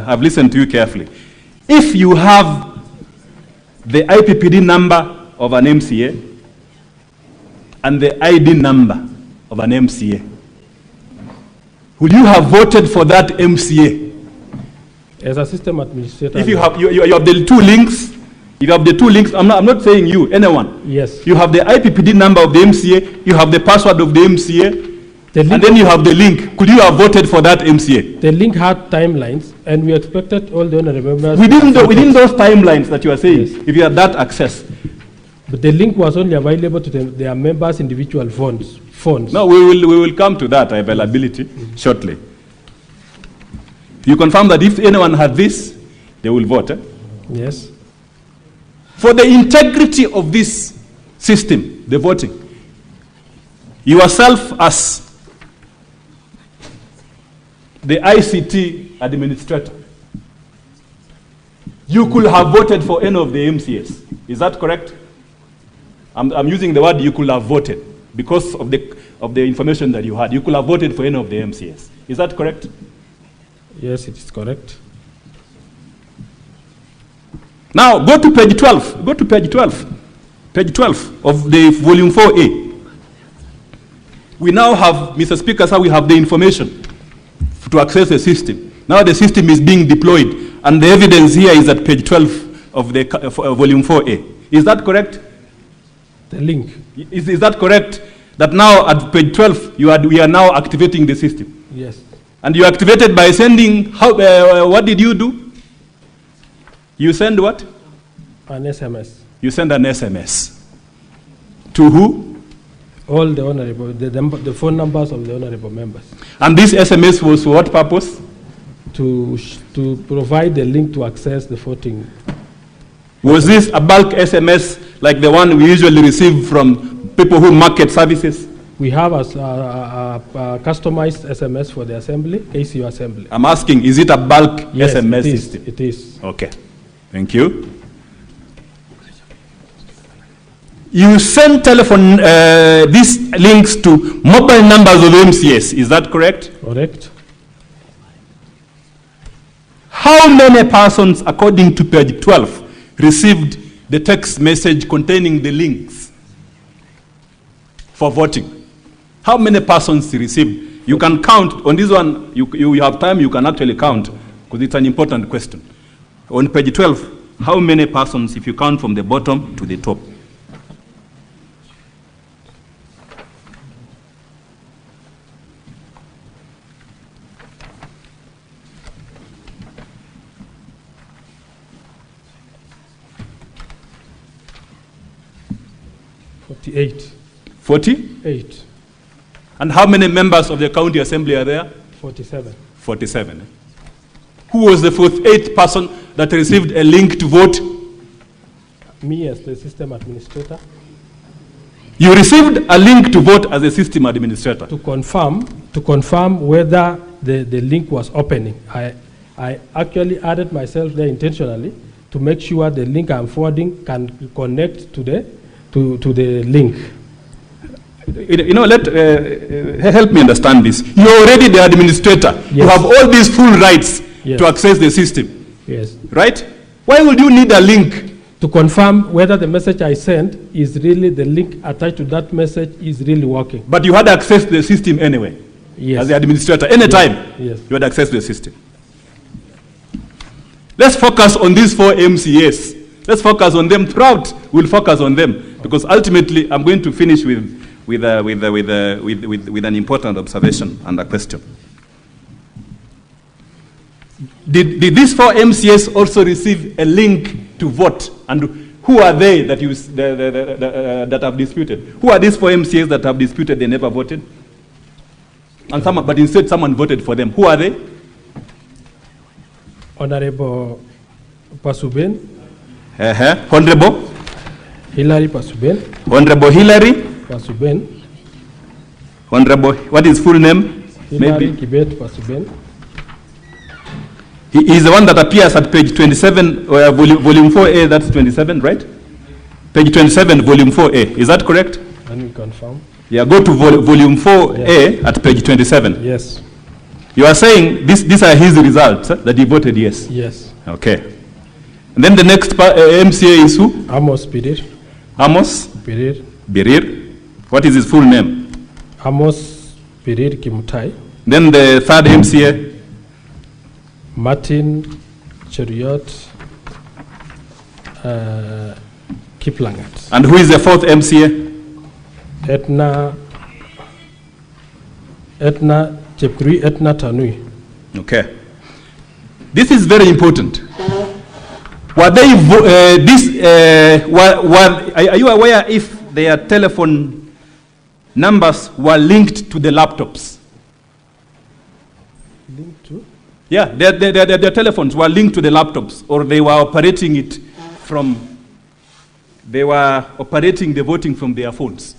I've listened to you carefully. If you have the IPPD number of an MCA and the ID number of an MCA, would you have voted for that MCA? As a system administrator. If you have the two links, I'm not saying you, anyone. Yes. You have the IPPD number of the MCA, you have the password of the MCA, and then you have the link. Could you have voted for that MCA? The link had timelines, and we expected all the honorable members. Within those timelines that you are saying, yes. If you had that access. But the link was only available to their members' individual phones. No, we will come to that availability shortly. You confirm that if anyone had this, they will vote. Yes. For the integrity of this system, the voting, yourself as the ICT administrator, you could have voted for any of the MCAs. Is that correct? I'm using the word you could have voted because of the information that you had. You could have voted for any of the MCAs. Is that correct? Yes, it is correct. Now, go to page 12. Go to page 12. Page 12 of the volume 4A. We now have, Mr. Speaker, so we have the information to access the system. Now the system is being deployed, and the evidence here is at page 12 of the volume 4A. Is that correct? The link. Is that correct? That now at page 12, we are now activating the system? Yes. And you activated by sending, what did you do? You send what? An SMS. You send an SMS. To who? All the honorable, the phone numbers of the honorable members. And this SMS was for what purpose? To provide the link to access the voting. Was this a bulk SMS like the one we usually receive from people who market services? We have a customized SMS for the assembly, KCU assembly. I'm asking, is it a bulk SMS system? It is. Okay. Thank you. You send telephone, these links to mobile numbers of MCS. Is that correct? Correct. How many persons, according to page 12, received the text message containing the links for voting? How many persons received? You can count. On this one, you have time, you can actually count, because it's an important question. On page 12, how many persons, if you count from the bottom to the top? Eight. 48. And how many members of the county assembly are there? 47. 47. Who was the 48th person that received a link to vote? Me as the system administrator. You received a link to vote as a system administrator. To confirm whether the link was opening. I actually added myself there intentionally to make sure the link I'm forwarding can connect to the link. Help me understand this. You're already the administrator. Yes. You have all these full rights to access the system. Yes. Right? Why would you need a link? To confirm whether the message I sent is really, the link attached to that message is really working. But you had access to the system anyway. Yes. As the administrator, anytime yes. You had access to the system. Let's focus on these 4 MCAs. Let's focus on them throughout. We'll focus on them because ultimately I'm going to finish with an important observation and a question. Did these 4 MCAs also receive a link to vote? And who are they that that have disputed? Who are these 4 MCAs that have disputed they never voted? And but instead someone voted for them. Who are they? Honorable Pasuben. Honorable Hillary Pasuben. Honorable Hillary Pasuben. Honorable, what is full name? Hilary Kibet Pasuben. He is the one that appears at page 27, volume 4A, that's 27, right? Page 27, volume 4A, is that correct? Can we confirm? Yeah, go to volume 4A, yes, at page 27. Yes. You are saying these are his results, that he voted yes? Yes. Okay. And then the next MCA is who? Amos Birir. Amos? Birir. Birir. What is his full name? Amos Birir Kimutai. Then the third MCA? Martin Cheriot Kiplangat. And who is the fourth MCA? Etna Chepkuri Etna Tanui. Okay. This is very important. Were they, are you aware if their telephone numbers were linked to the laptops? Linked to? Yeah, their telephones were linked to the laptops, or they were operating it from, they were operating the voting from their phones.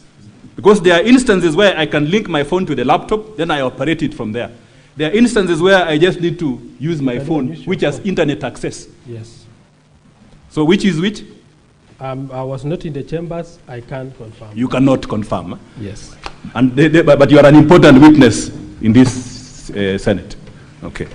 Because there are instances where I can link my phone to the laptop, then I operate it from there. There are instances where I just need to use my phone, which has internet access. Yes. So which is which? I was not in the chambers, I can't confirm. You cannot confirm. Huh? Yes. And but you are an important witness in this Senate. Okay.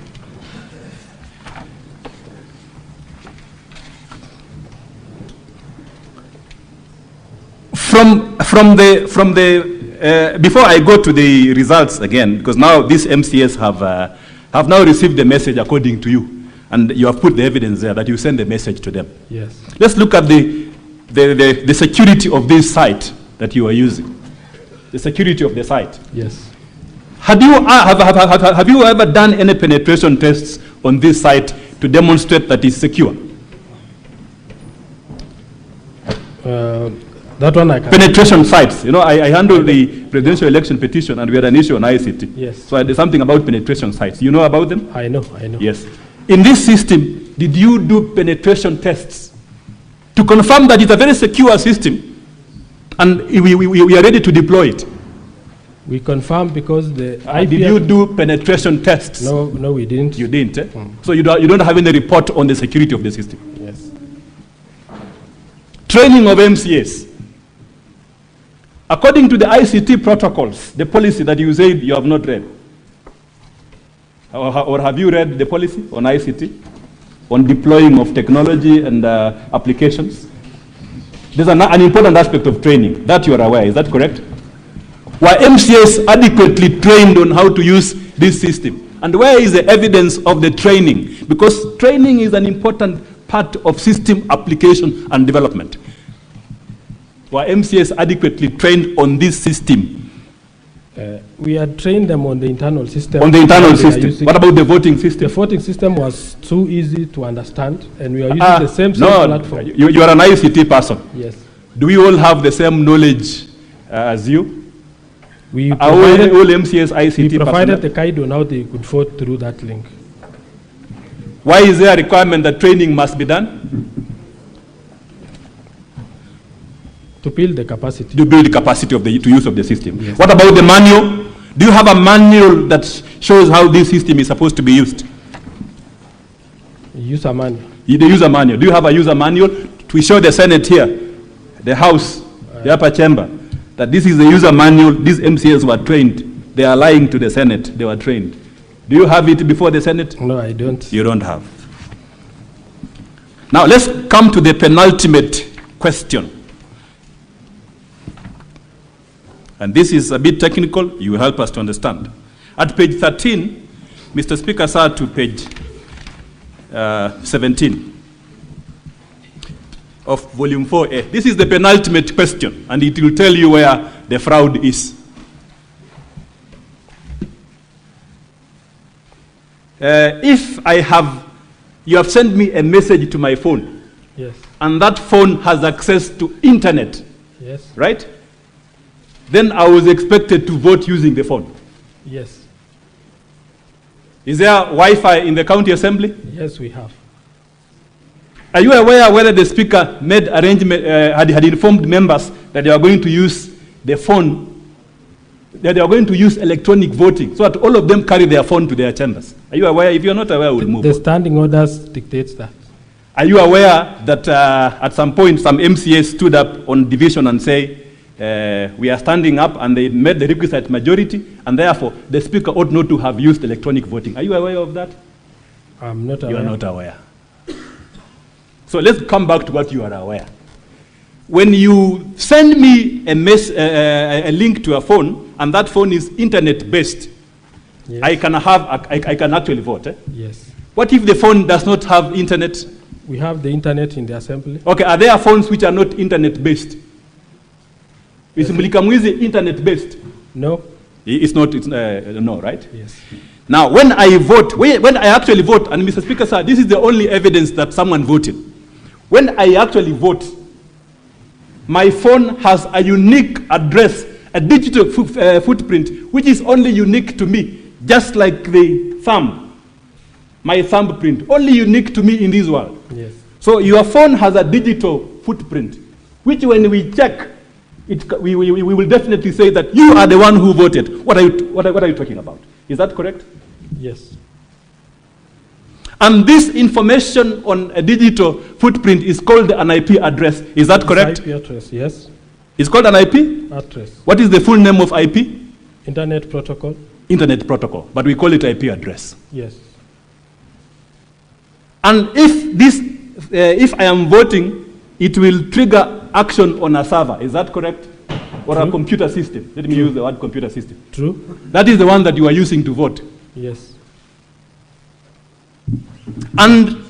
From the before I go to the results again, because now these MCAs have now received the message according to you, and you have put the evidence there that you send the message to them. Yes. Let's look at the security of this site that you are using. The security of the site. Yes. Have you ever done any penetration tests on this site to demonstrate that it's secure? That one I can. Penetration sites. You know, I handle the presidential election petition, and we had an issue on ICT. Yes. So there's something about penetration sites. You know about them? I know. Yes. In this system, did you do penetration tests to confirm that it's a very secure system, and we are ready to deploy it? We confirmed because the IPF. Did you do penetration tests? No, we didn't. You didn't. Eh? So you don't have any report on the security of the system. Yes. Training of MCAs. According to the ICT protocols, the policy that you said you have not read, or have you read the policy on ICT, on deploying of technology and applications? There's an important aspect of training that you are aware. Is that correct? Were MCAs adequately trained on how to use this system? And where is the evidence of the training? Because training is an important part of system application and development. Were MCAs adequately trained on this system? We had trained them on the internal system. On the internal system. What about the voting system? The voting system was too easy to understand, and we are using the same platform. You are an ICT person. Yes. Do we all have the same knowledge as you? We all MCAs ICT we provided personnel? the guide on how they could vote through that link. Why is there a requirement that training must be done? To build the capacity. To build the capacity of the use of the system. Yes. What about the manual? Do you have a manual that shows how this system is supposed to be used? User manual. The user manual. Do you have a user manual? We show the Senate here, the House, the upper chamber, that this is the user manual. These MCAs were trained. They are lying to the Senate. They were trained. Do you have it before the Senate? No, I don't. You don't have. Now let's come to the penultimate question. And this is a bit technical. You will help us to understand. At page 13, Mr. Speaker, sir, to page 17 of volume 4A. This is the penultimate question, and it will tell you where the fraud is. If you have sent me a message to my phone, yes, and that phone has access to internet, yes, right? Then I was expected to vote using the phone. yes, Is there Wi-Fi in the county assembly? yes, we have. Are you aware whether the speaker made arrangement, had informed members that they are going to use the phone that they are going to use electronic voting so that all of them carry their phone to their chambers. Are you aware? If you're not aware, we'll move The on. standing orders dictates that. Are you aware that at some point some MCAs stood up on division and say, we are standing up, and they made the requisite majority, and therefore the speaker ought not to have used electronic voting? Are you aware of that? I'm not aware. You are not aware. So let's come back to what you are aware. When you send me a link to a phone, and that phone is internet-based, Yes. I can actually vote. Eh? Yes. What if the phone does not have internet? We have the internet in the assembly. Okay, are there phones which are not internet-based? Is Mlikamwizi internet-based? No. It's not, no, right? Yes. Now, when I vote, when I actually vote, and Mr. Speaker, sir, this is the only evidence that someone voted. When I actually vote, my phone has a unique address, a digital footprint, which is only unique to me, just like the thumb, my thumbprint, only unique to me in this world. Yes. So your phone has a digital footprint, which when we check, we will definitely say that you are the one who voted. What are you talking about? Is that correct? Yes. And this information on a digital footprint is called an IP address. Is that correct? IP address, yes. It's called an IP? Address. What is the full name of IP? Internet protocol. Internet protocol, but we call it IP address. Yes. And if I am voting, it will trigger action on a server. Is that correct? Or True. a computer system. Let me use the word computer system. True. That is the one that you are using to vote. Yes. And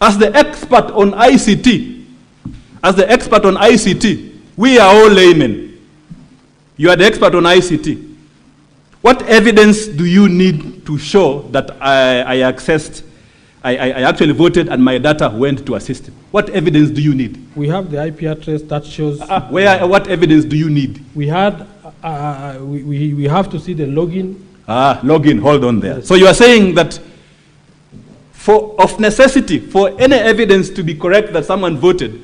as the expert on ICT, we are all laymen. You are the expert on ICT. What evidence do you need to show that I actually voted and my data went to a system? What evidence do you need? We have the IP address that shows. What evidence do you need? We had. We have to see the login. Login. Hold on there. Yes. So you are saying that of necessity, for any evidence to be correct that someone voted,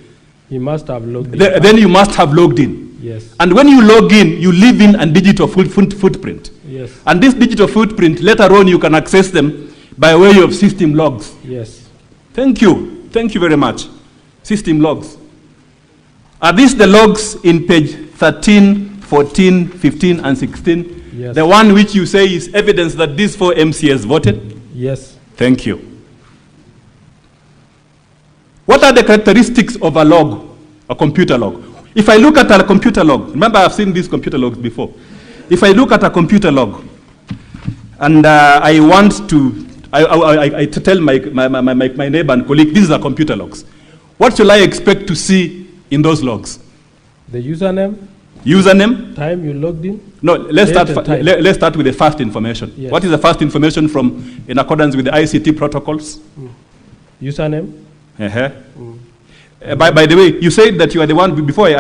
He must have logged in. then you must have logged in. Yes. And when you log in, you leave in a digital footprint. Yes. And this digital footprint, later on, you can access them by way of system logs. Yes. Thank you. Thank you very much. System logs. Are these the logs in page 13, 14, 15, and 16? Yes. The one which you say is evidence that these 4 MCAs voted? Yes. Thank you. What are the characteristics of a log, a computer log? If I look at a computer log, remember I've seen these computer logs before. If I look at a computer log, and I want to, I tell my neighbor and colleague, these are computer logs. What shall I expect to see in those logs? The username. Username? Time you logged in. No, let's Date and time. let's start with the first information. Yes. What is the first information in accordance with the ICT protocols? Username. Uh-huh. By the way, you said that you are the one, before we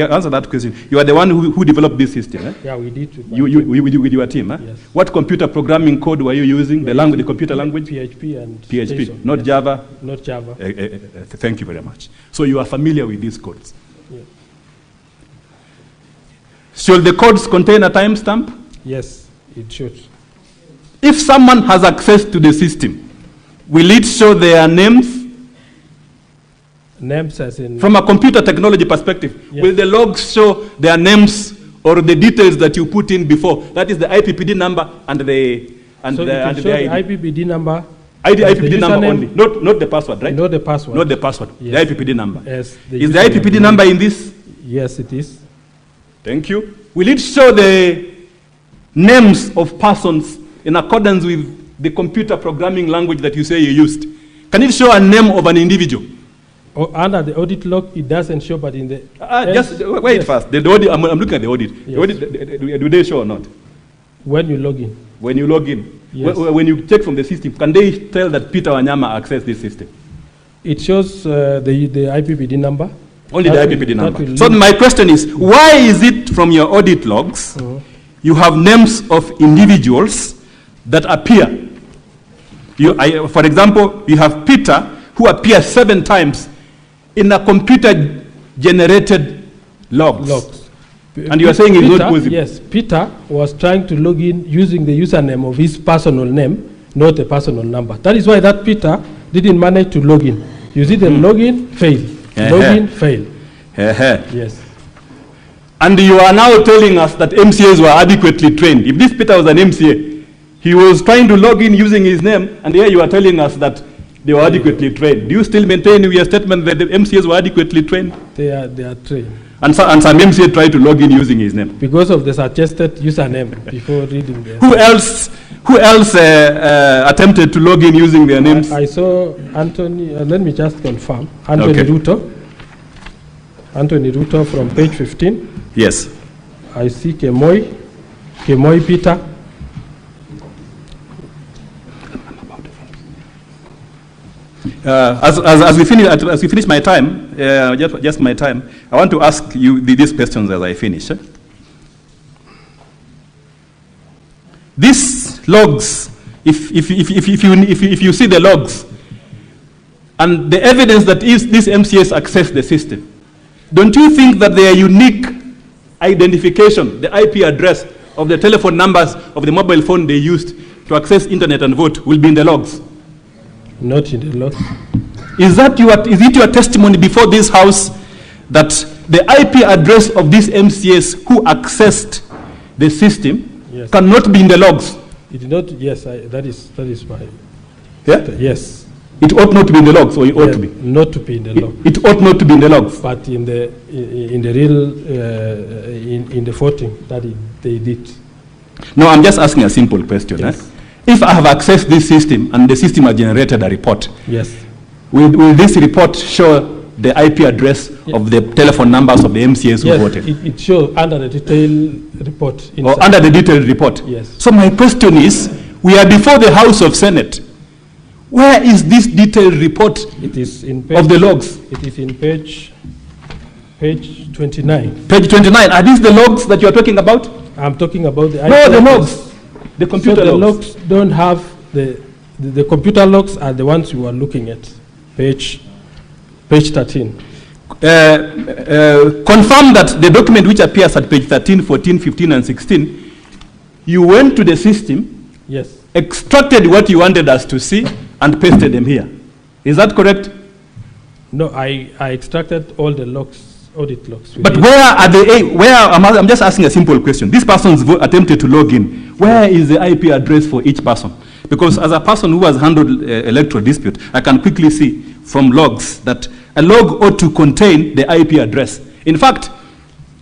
answer that question, you are the one who developed this system. Eh? Yeah, we did. With your team. Eh? Yes. What computer programming code were you using? The computer language? PHP and PHP, JSON. not Yes. Java? Not Java. Thank you very much. So you are familiar with these codes. Yeah. Should the codes contain a timestamp? Yes, it should. If someone has access to the system, will it show their names? Names as in. From a computer technology perspective, Yes. will the logs show their names or the details that you put in before? That is the IPPD number and the So the it will show the ID. IPPD number. IPPD the number username. only, not the password, right? Not the password. Not the password. Yes. The IPPD number. Yes, Is the username. IPPD number in this? Yes, it is. Thank you. Will it show the names of persons in accordance with the computer programming language that you say you used? Can it show a name of an individual? Under the audit log, it doesn't show, but in the. Just wait yes. first. The audit, I'm looking at the audit. Yes. The audit, do they show or not? When you log in. When you log in, Yes. when you check from the system, can they tell that Peter Wanyama accessed this system? It shows the IPPD number. Only That the will- IPPD that number. will So link- my question is, why is it from your audit logs, you have names of individuals that appear? For example, you have Peter, who appears 7 times in a computer-generated logs. And you are saying it's not possible? Yes, Peter was trying to log in using the username of his personal name, not a personal number. That is why that Peter didn't manage to log in. You see the login, fail. Login, fail. Yes. And you are now telling us that MCAs were adequately trained. If this Peter was an MCA, he was trying to log in using his name, and here you are telling us that they were adequately trained. Do you still maintain your statement that the MCAs were adequately trained? They are trained. And some MCA tried to log in using his name? Because of the suggested username before reading the... Who else attempted to log in using their names? I saw Anthony, let me just confirm. Anthony Ruto. Anthony Ruto from page 15. Yes. I see Kemoy Peter. As we finish my time, just my time, I want to ask you these questions as I finish. These logs, if you see the logs and the evidence that these MCAs access the system, don't you think that their unique identification, the IP address of the telephone numbers of the mobile phone they used to access internet and vote will be in the logs? Not in the logs. Is it your testimony before this house that the IP address of these MCAs who accessed the system cannot be in the logs? It did not. Yes, that is my. Yeah. Yes. It ought not to be in the logs, or it ought to be. Not to be in the logs. It ought not to be in the logs. But in the real in the voting that they did. No, I'm just asking a simple question. Yes. If I have accessed this system and the system has generated a report, yes, will this report show the IP address of the telephone numbers of the MCAs who voted? It shows under the detailed report. Or under the detailed report? Yes. So my question is, we are before the House of Senate. Where is this detailed report it is in of the logs? It is in page 29. Page 29. Are these the logs that you are talking about? I'm talking about the IP No, the logs. The computer so logs. The logs don't have the computer logs are the ones you are looking at. Page 13. Confirm that the document which appears at page 13, 14, 15, and 16, you went to the system, yes, extracted what you wanted us to see, and pasted them here. Is that correct? No, I extracted all the logs, audit logs. But where are they? I'm just asking a simple question. This person's attempted to log in. Where is the IP address for each person? Because as a person who has handled electoral dispute, I can quickly see from logs that a log ought to contain the IP address. In fact,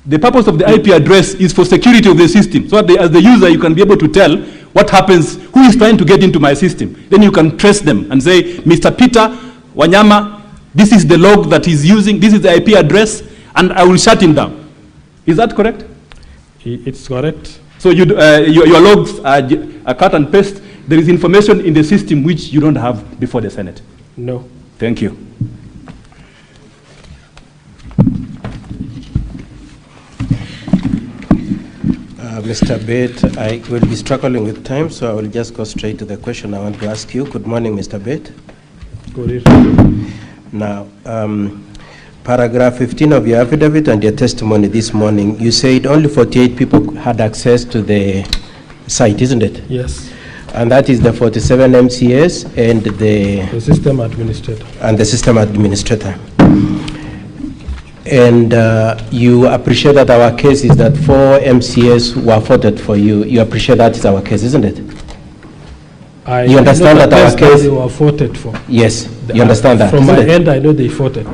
the purpose of the IP address is for security of the system. So that as the user, you can be able to tell what happens, who is trying to get into my system. Then you can trace them and say, Mr. Peter Wanyama, this is the log that he's using, this is the IP address, and I will shut him down. Is that correct? It's correct. So your logs are cut and paste. There is information in the system which you don't have before the Senate. No. Thank you. Mr. Bate, I will be struggling with time, so I will just go straight to the question I want to ask you. Good morning, Mr. Bate. Good evening. Now, paragraph 15 of your affidavit and your testimony this morning, you said only 48 people had access to the site, isn't it? Yes. And that is the 47 MCAs and the system administrator. And the system administrator. And you appreciate that our case is that 4 MCAs were voted for you. You appreciate that is our case, isn't it? You understand that our case they were voted for. Yes, you understand that. From my end, I know they voted.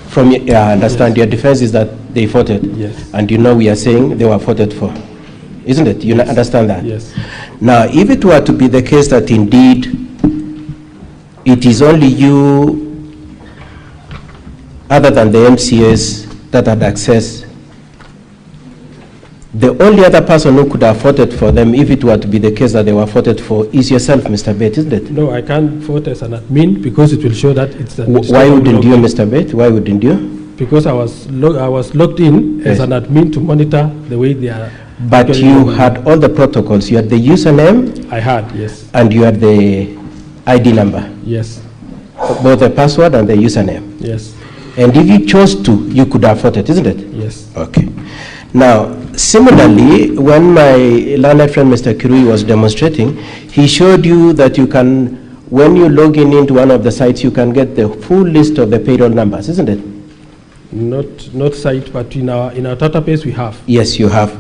From I understand. Yes. Your defense is that they voted. Yes. And you know we are saying they were voted for, isn't it? You understand that? Yes. Now, if it were to be the case that indeed it is only you, other than the MCAs, that had access, the only other person who could have voted for them, if it were to be the case that they were voted for, is yourself, Mr. Bate, isn't it? No, I can't vote as an admin because it will show that it's the Why wouldn't you, Mr. Bate? Why wouldn't you? Because I was logged in as an admin to monitor the way they are. But you had all the protocols. You had the username. I had, yes. And you had the ID number. Yes. Both the password and the username. Yes. And if you chose to, you could have voted, isn't it? Yes. Okay. Now, similarly, when my learned friend Mr. Kirui was demonstrating, he showed you that you can, when you log in into one of the sites, you can get the full list of the payroll numbers, isn't it? Not site, but in our database we have. Yes, you have.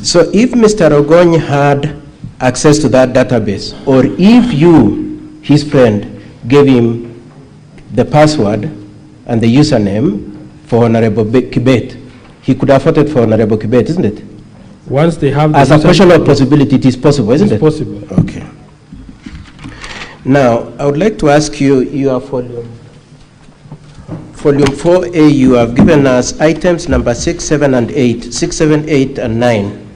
So if Mr. Ogony had access to that database, or if you, his friend, gave him the password and the username for Honorable Kibet, he could have voted for Honorable Kibet, isn't it? Once they have the as a question of possibility, it is possible, isn't it? It's possible. Okay. Now, I would like to ask you, your volume 4A, you have given us items number 6, 7, and 8, 6, 7, 8, and 9.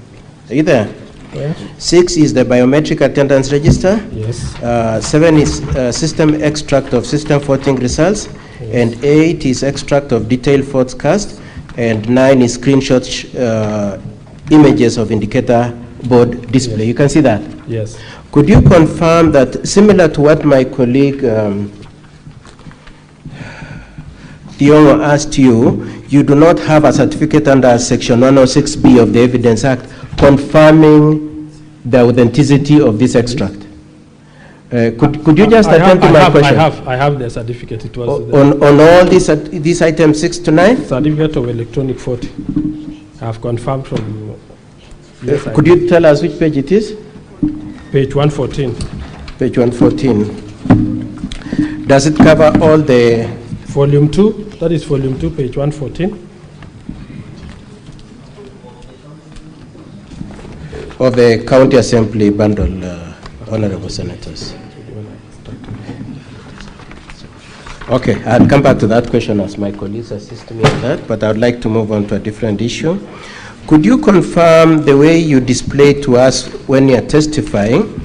Are you there? Yes. 6 is the biometric attendance register. Yes. 7 is system extract of system voting results. Yes. And 8 is extract of detailed votes cast. And 9 is screenshot images of indicator board display. Yes. You can see that? Yes. Could you confirm that, similar to what my colleague Diongo asked you, you do not have a certificate under Section 106B of the Evidence Act confirming the authenticity of this extract? Could you just attend to my question? I have the certificate. It was on all these items 6 to 9? Certificate of electronic voting. I have confirmed from. Yes, could you tell us which page it is? Page 114. Page 114. Does it cover all the? Volume 2. That is volume 2, page 114. Of the County Assembly bundle, Honorable Senators. Okay, I'll come back to that question as my colleagues assist me on that, but I would like to move on to a different issue. Could you confirm the way you displayed to us when you're testifying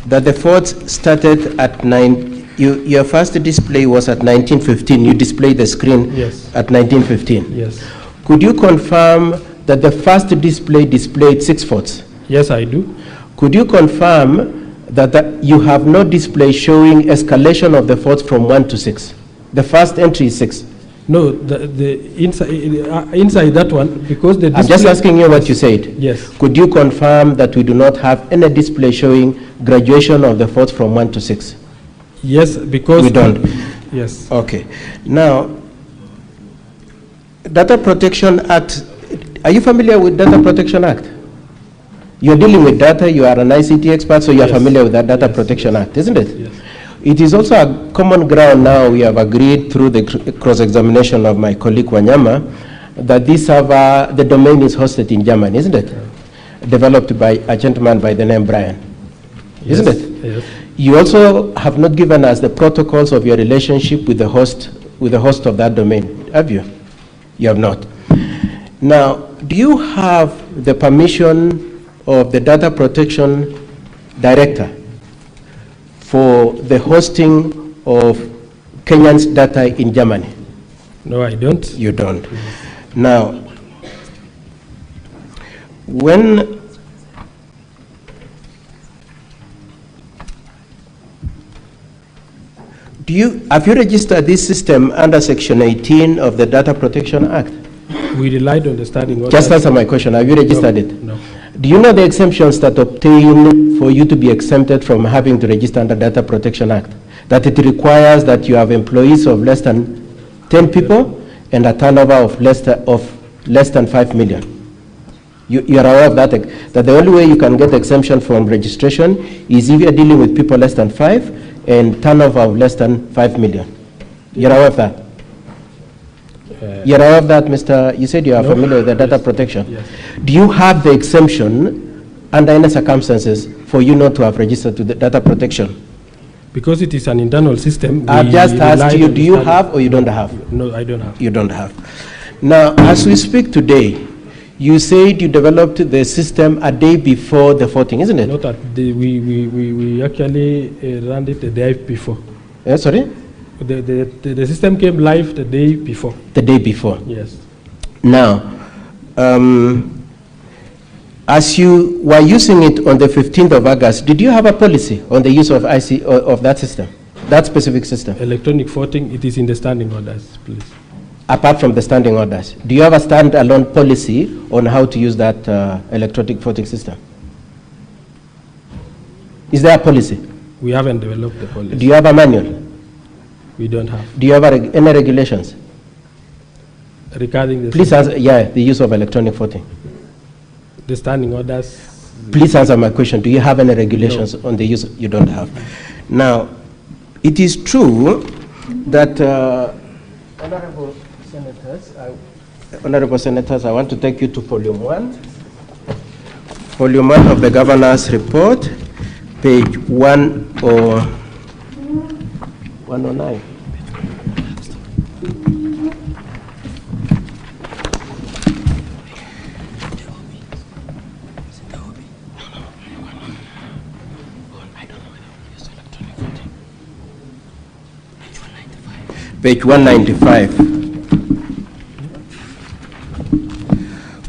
that the votes started at 9? Your first display was at 1915. You displayed the screen yes. at 1915. Yes. Could you confirm that the first display displayed 6 votes? Yes, I do. Could you confirm that you have no display showing escalation of the votes from 1 to 6? The first entry is 6. No, the inside that one, because the display. I'm just asking you what you said. Yes. Could you confirm that we do not have any display showing graduation of the votes from 1 to 6? Yes, because we don't. Yes. Okay. Now, Data Protection Act. Are you familiar with Data Protection Act? You're dealing with data. You are an ICT expert, so you are yes. familiar with that Data yes. Protection Act, isn't it? Yes. It is also a common ground now. We have agreed through the cross-examination of my colleague Wanyama that this server, the domain is hosted in Germany, isn't it? Yeah. Developed by a gentleman by the name Brian, yes. isn't it? Yes. You also have not given us the protocols of your relationship with the host of that domain, have you? You have not. Now, do you have the permission of the Data Protection Director for the hosting of Kenyans' data in Germany? No, I don't. You don't. Now, when have you registered this system under Section 18 of the Data Protection Act? We relied on the standing order. Just answer my question. Have you registered it? No. Do you know the exemptions that obtain for you to be exempted from having to register under Data Protection Act? That it requires that you have employees of less than 10 people and a turnover of less than 5 million. You are aware of that the only way you can get exemption from registration is if you are dealing with people less than 5 and turnover of less than 5 million. You're aware of that? You're aware of that, Mr. You said you are familiar with the data protection. Yes. Do you have the exemption under any circumstances for you not to have registered to the data protection? Because it is an internal system. I've just asked you, do you have or you don't have? No, I don't have. You don't have. Now, as we speak today, you said you developed the system a day before the voting, isn't it? Not at the, we actually ran it the day before. Sorry? The system came live the day before. The day before? Yes. Now, as you were using it on the 15th of August, did you have a policy on the use of of that system, that specific system? Electronic voting, it is in the standing orders, please. apart from the standing orders? Do you have a standalone policy on how to use that electronic voting system? Is there a policy? We haven't developed the policy. Do you have a manual? We don't have. Do you have any regulations? Regarding the Please answer, the use of electronic voting. The standing orders. Please answer my question. Do you have any regulations on the use? You don't have. Now, it is true that Honorable Senators, I want to take you to volume 1. Volume 1 of the Governor's report, page 109. Page 195.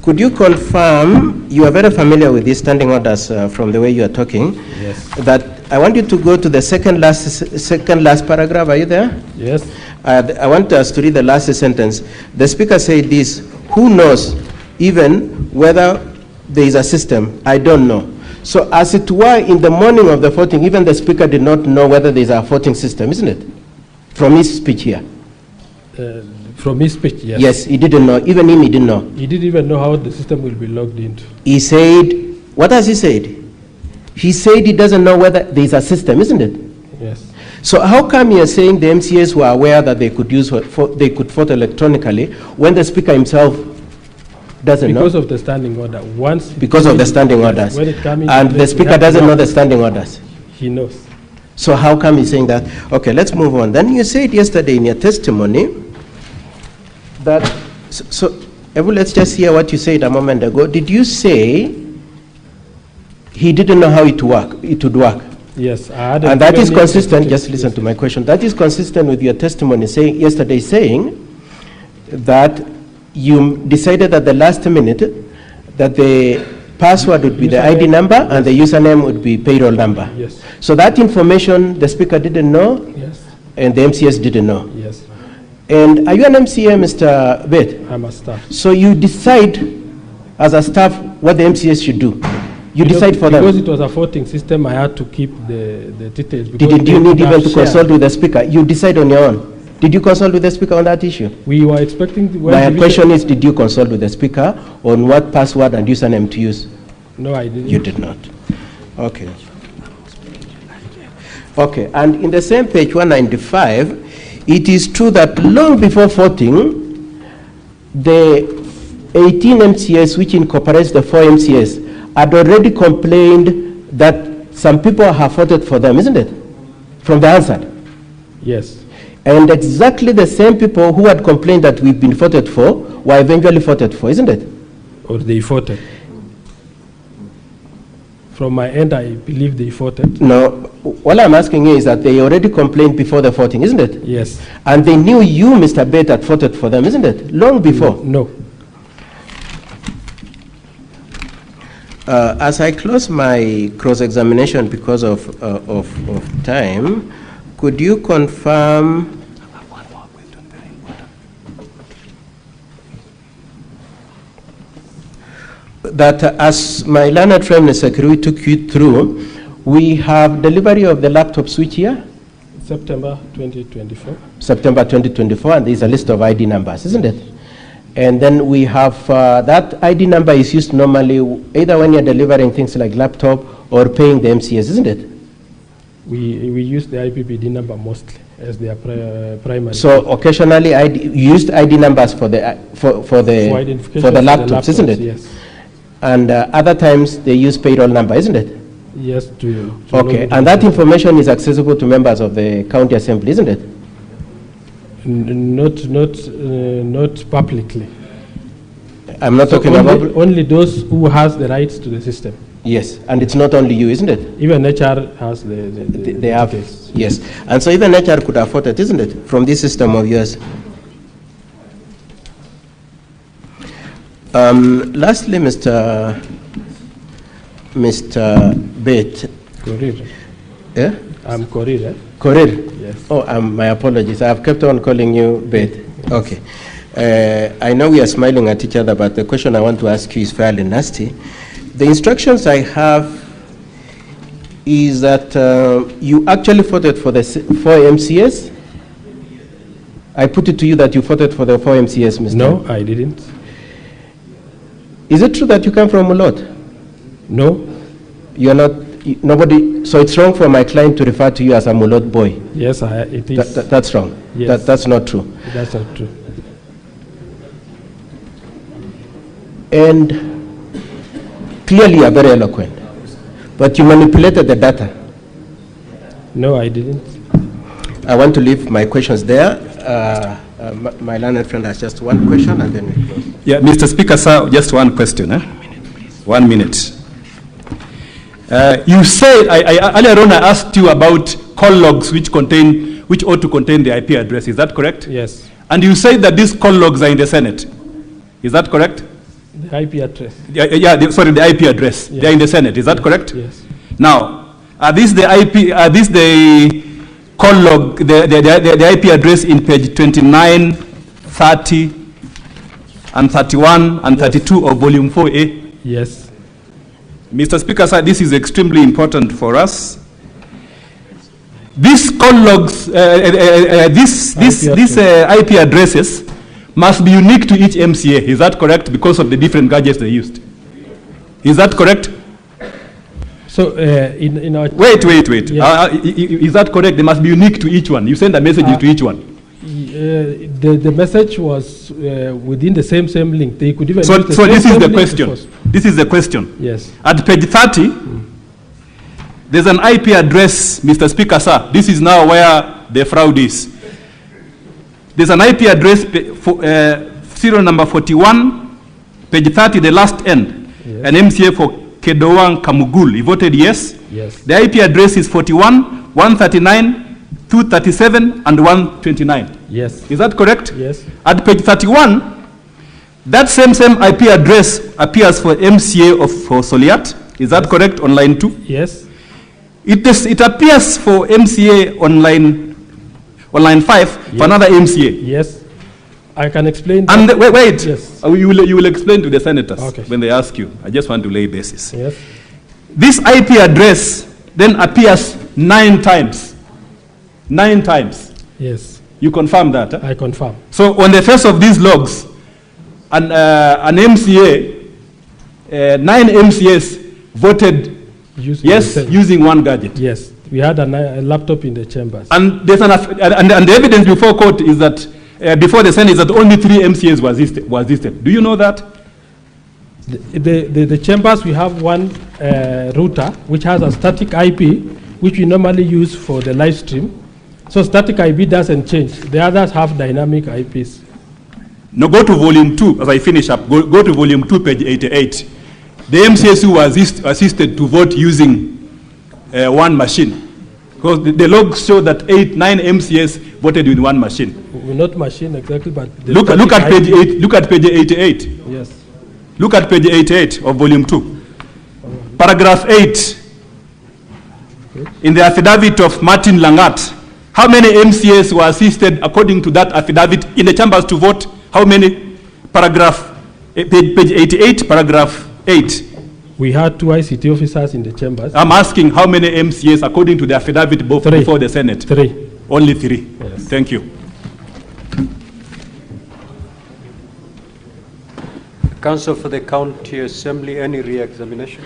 Could you confirm, you are very familiar with these standing orders from the way you are talking, yes, that I want you to go to the second last paragraph. Are you there? Yes. I want us to read the last sentence. The speaker said this, who knows even whether there is a system? I don't know. So as it were, in the morning of the voting, even the speaker did not know whether there is a voting system, isn't it? From his speech here. From his speech, yes. Yes, he didn't know. Even him, he didn't know. He didn't even know how the system will be logged into. He said, what has he said? He said he doesn't know whether there is a system, isn't it? Yes. So how come you're saying the MCAs were aware that they could they could vote electronically when the speaker himself doesn't know? Because of the standing order. Because of the standing orders. When it comes and the speaker doesn't know the standing orders. He knows. So how come he's saying that? Okay, let's move on. Then you said yesterday in your testimony that, let's just hear what you said a moment ago. Did you say he didn't know how it would work? Yes. And that is consistent, just listen to my question, that is consistent with your testimony yesterday saying that you decided at the last minute that the password would be the ID number and the username would be payroll number. Yes. So that information the speaker didn't know, yes, and the MCS didn't know. Yes. And are you an MCA, Mr. Bett? I'm a staff. So you decide as a staff what the MCS should do. You decide for them. Because it was a voting system, I had to keep the details. Did you need even to consult with the speaker? You decide on your own. Did you consult with the speaker on that issue? We were expecting... My question is, did you consult with the speaker on what password and username to use? No, I didn't. You did not. Okay. Okay, and in the same page 195, it is true that long before voting, the 18 MCS, which incorporates the 4 MCS, had already complained that some people have voted for them, isn't it? From the answer. Yes. And exactly the same people who had complained that we've been voted for were eventually voted for, isn't it? Or they voted. From my end, I believe they voted. No, all I'm asking you is that they already complained before the voting, isn't it? Yes. And they knew you, Mr. Bett, had voted for them, isn't it? Long before. No. As I close my cross-examination because of time, could you confirm that as my learned friend, Mr. Kericho, took you through, we have delivery of the laptop switch here? September 2024. September 2024, and there's a list of ID numbers, isn't it? And then we have, that ID number is used normally either when you're delivering things like laptop or paying the MCS, isn't it? We use the IPPD number mostly as their primary. So occasionally you used ID numbers for the laptops, isn't it? Yes. And other times they use payroll number, isn't it? Yes. Okay, and that information is accessible to members of the county assembly, isn't it? Not publicly. I'm not talking about only those who has the rights to the system. Yes, and it's not only you, isn't it? Even HR has they have details. Yes, and so even HR could afford it, isn't it, from this system of yours? Lastly, Mr. Bett. Korir. Yeah? I'm Korir. Korir? Yes. Oh, my apologies. I've kept on calling you Bett. Okay. I know we are smiling at each other, but the question I want to ask you is fairly nasty. The instructions I have is that you actually voted for the 4 MCAs. I put it to you that you voted for the 4 MCAs, Mr. No, I didn't. Is it true that you come from Mulot? No. You are not, nobody, so it's wrong for my client to refer to you as a Mulot boy? Yes, it is. That's wrong. Yes. That's not true. That's not true. And clearly you are very eloquent, but you manipulated the data. No, I didn't. I want to leave my questions there. My learned friend has just one question, and then we close. Yeah, Mr. Speaker, sir, just one question. 1 minute. You said, earlier on I asked you about call logs which ought to contain the IP address. Is that correct? Yes. And you said that these call logs are in the Senate. Is that correct? The IP address. The IP address. Yes. They are in the Senate. Is that correct? Yes. Now, are these the call log, the IP address in page 29, 30, and 31, and 32 of volume 4A? Yes. Mr. Speaker, sir, this is extremely important for us. These call logs, these IP addresses must be unique to each MCA. Is that correct? Because of the different gadgets they used. Is that correct? So in our wait. Yeah. Is that correct? They must be unique to each one. You send a message to each one. The message was within the same link. They could even. So this is the question. This is the question. Yes. At page 30, there's an IP address, Mr. Speaker, sir. This is now where the fraud is. There's an IP address, serial number 41, page 30, the last end. Yes. An MCA for Kedowang Kamugul. He voted yes. Yes. The IP address is 41, 139, 237, and 129. Yes. Is that correct? Yes. At page 31, that same IP address appears for MCA for Soliat. Is that correct on line 2? Yes. It appears for MCA on line 5 yes. for another MCA. Yes. I can explain. And wait. Yes. You will explain to the senators when they ask you. I just want to lay basis. Yes. This IP address then appears 9 times. 9 times. Yes. You confirm that? I confirm. So on the face of these logs, an MCA, 9 MCAs voted using one gadget. Yes. We had a laptop in the chambers. And there's and the evidence before court is that before the Senate is that only 3 MCAs was listed. Do you know that? The chambers, we have one router which has a static IP which we normally use for the live stream. So static IP doesn't change. The others have dynamic IPs. Now go to volume 2 as I finish up. Go to volume 2, page 88. The MCAs who were assisted to vote using one machine. Because the logs show that 9 MCAs voted with one machine. Well, not machine exactly, but look at page 8. Look at page 88. Yes. Look at page 88 of volume 2. Paragraph 8. In the affidavit of Martin Langat, how many MCAs were assisted according to that affidavit in the chambers to vote? How many? Paragraph page 88, paragraph 8. We had 2 ICT officers in the chambers. I'm asking how many MCAs according to the affidavit before the Senate? 3. Only 3. Yes. Thank you. Council for the County Assembly, any re-examination?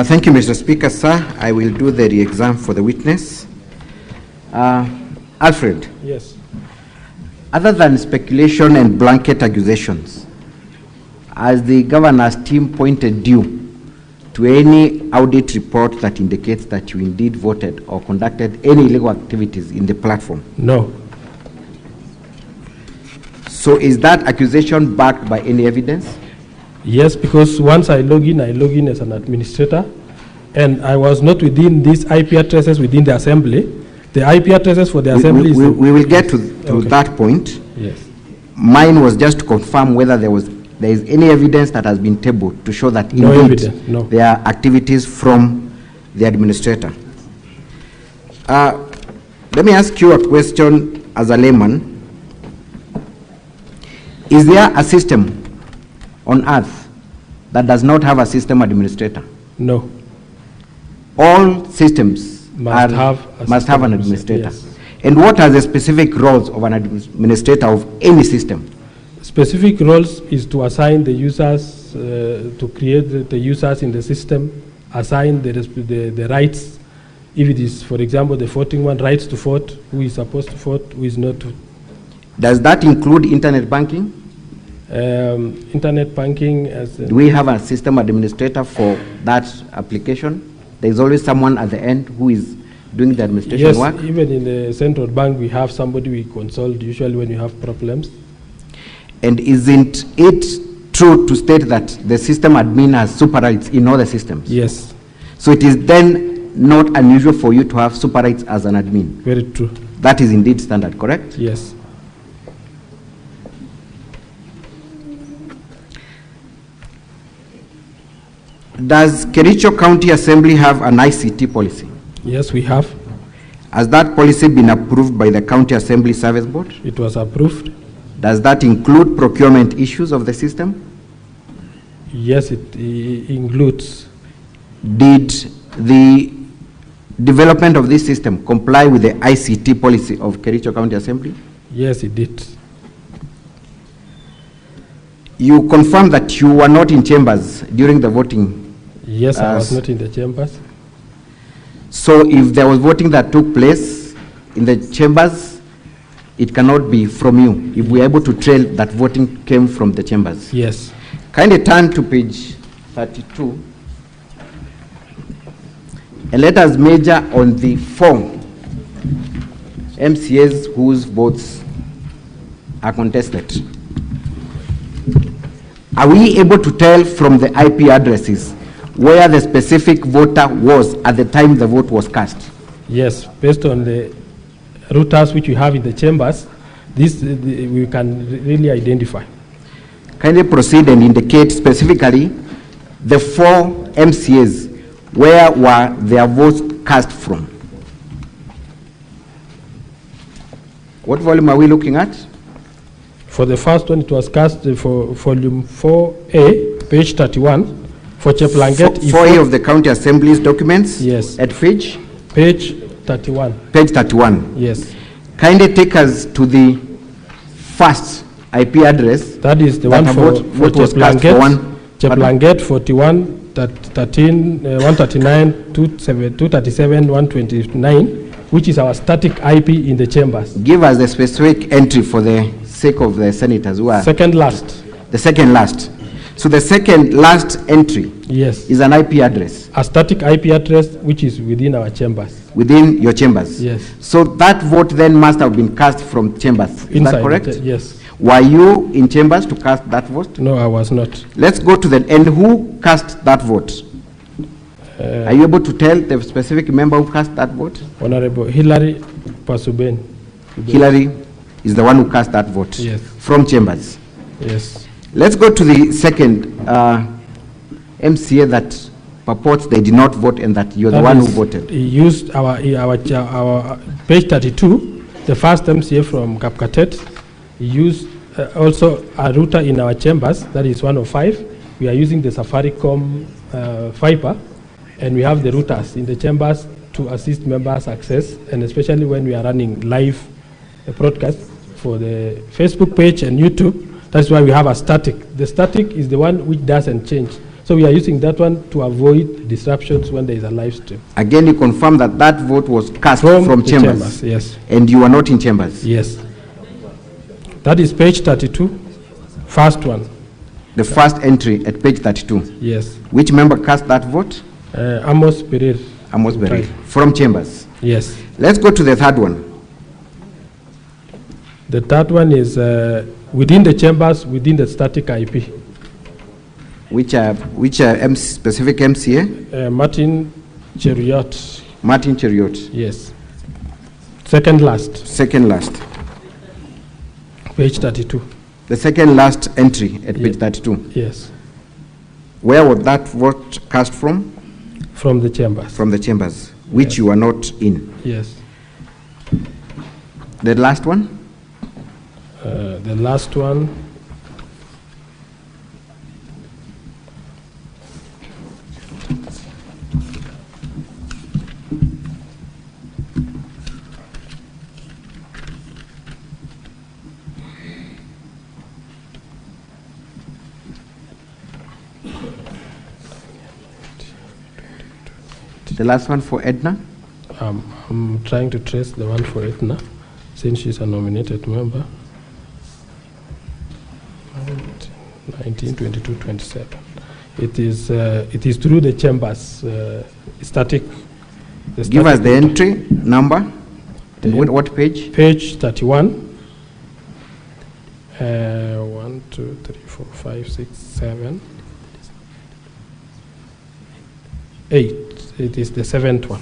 Thank you, Mr. Speaker, sir. I will do the re-exam for the witness. Alfred. Yes. Other than speculation and blanket accusations, has the governor's team pointed you to any audit report that indicates that you indeed voted or conducted any illegal activities in the platform? No. So is that accusation backed by any evidence? Yes, because once I log in as an administrator, and I was not within these IP addresses within the assembly. The IP addresses for the assembly we will get to that point. Yes. Mine was just to confirm whether there is any evidence that has been tabled to show that No indeed evidence, no. there are activities from the administrator. Let me ask you a question as a layman. Is there a system on earth that does not have a system administrator? No. All systems Must have an administrator. Yes. And what are the specific roles of an administrator of any system? Specific roles is to assign the users, to create the users in the system, assign the rights. If it is, for example, the voting one, rights to vote, who is supposed to vote, who is not to. Does that include internet banking? Internet banking as do we have a system administrator for that application? There is always someone at the end who is doing the administration work? Yes, even in the central bank we have somebody we consult usually when you have problems. And isn't it true to state that the system admin has super rights in all the systems? Yes. So it is then not unusual for you to have super rights as an admin? Very true. That is indeed standard, correct? Yes. Does Kericho County Assembly have an ICT policy? Yes, we have. Has that policy been approved by the County Assembly Service Board? It was approved. Does that include procurement issues of the system? Yes, it includes. Did the development of this system comply with the ICT policy of Kericho County Assembly? Yes, it did. You confirm that you were not in chambers during the voting? Yes, I was not in the chambers. So if there was voting that took place in the chambers, it cannot be from you, if we are able to trail that voting came from the chambers? Yes. Kindly turn to page 32 and let us measure on the 4 MCAs whose votes are contested. Are we able to tell from the IP addresses where the specific voter was at the time the vote was cast? Yes, based on the routers which we have in the chambers, we can really identify. Kindly proceed and indicate specifically the 4 MCAs, where were their votes cast from? What volume are we looking at? For the first one, it was cast for volume 4A, page 31. For Cheplanget, 4A of the County Assembly's documents? Yes. At page? Page 31. Page 31. Yes. Kindly take us to the first IP address. That is the one for Cheplanget. Cheplanget 41, 13, 139, 237, 129, which is our static IP in the chambers. Give us the specific entry for the sake of the senators who are. Second last. The second last. So the second last entry, yes, is an IP address. A static IP address which is within our chambers. Within your chambers? Yes. So that vote then must have been cast from chambers. Is Inside that correct? Yes. Were you in chambers to cast that vote? No, I was not. Let's go to the end. Who cast that vote? Are you able to tell the specific member who cast that vote? Honorable Hillary Pasuben. Hillary is the one who cast that vote? Yes. From chambers? Yes. Let's go to the second MCA that purports they did not vote and that you're the one who voted. He used our page 32, the first MCA from Kapkatet. He used also a router in our chambers, that is 105. We are using the Safaricom fiber, and we have the routers in the chambers to assist members access, and especially when we are running live broadcast for the Facebook page and YouTube. That's why we have a static. The static is the one which doesn't change. So we are using that one to avoid disruptions when there is a live stream. Again, you confirm that that vote was cast from chambers? Yes. And you were not in chambers? Yes. That is page 32, first one. The first entry at page 32? Yes. Which member cast that vote? Amos Pereira. Amos Pereira. From chambers? Yes. Let's go to the third one. The third one is within the chambers, within the static IP. Which specific MCA? Martin Cheriot. Martin Cheriot. Yes. Second last. Second last. Page 32. The second last entry at page 32? Yes. Where was that vote cast from? From the chambers. From the chambers, which Yes. you are not in. Yes. The last one? The last one. The last one for Edna? I'm trying to trace the one for Edna, since she's a nominated member. 19, 22, 27. It is through the chambers, static. Give us the entry number. And what page? Page 31. 1, 2, 3, 4, 5, 6, 7, 8. It is the 7th one.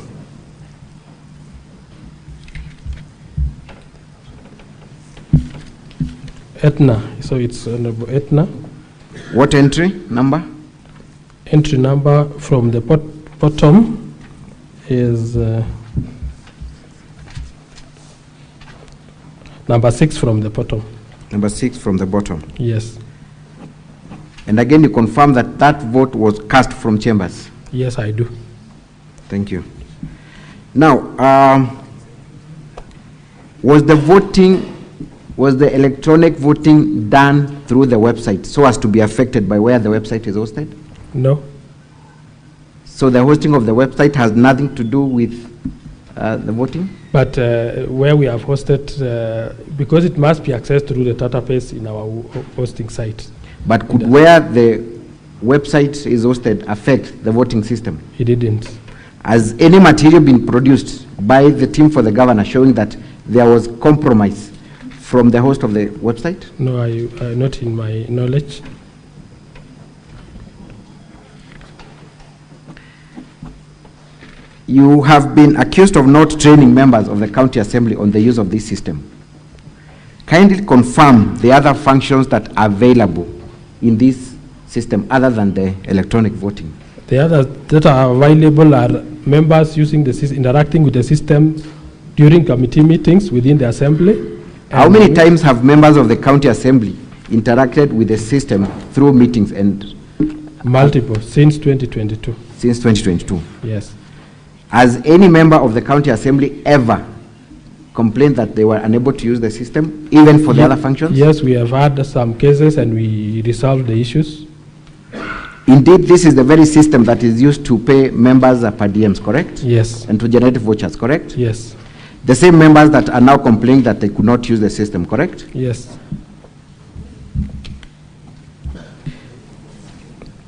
Etna. So it's Honorable Etna. What entry number? Entry number from the bottom is number 6 from the bottom. Number 6 from the bottom. Yes. And again, you confirm that that vote was cast from chambers. Yes, I do. Thank you. Now, was the electronic voting done through the website so as to be affected by where the website is hosted? No. So the hosting of the website has nothing to do with the voting? But where we have hosted, because it must be accessed through the database in our hosting site. But could where the website is hosted affect the voting system? It didn't. Has any material been produced by the team for the governor showing that there was compromise from the host of the website? No, not in my knowledge. You have been accused of not training members of the county assembly on the use of this system. Kindly confirm the other functions that are available in this system other than the electronic voting. The others that are available are members using the system, interacting with the system during committee meetings within the assembly. How many times have members of the county assembly interacted with the system through meetings and multiple since 2022? Since 2022. Yes. Has any member of the county assembly ever complained that they were unable to use the system, even for the other functions? Yes, we have had some cases and we resolved the issues. Indeed, this is the very system that is used to pay members per diems, correct? Yes. And to generate vouchers, correct? Yes. The same members that are now complaining that they could not use the system, correct? Yes.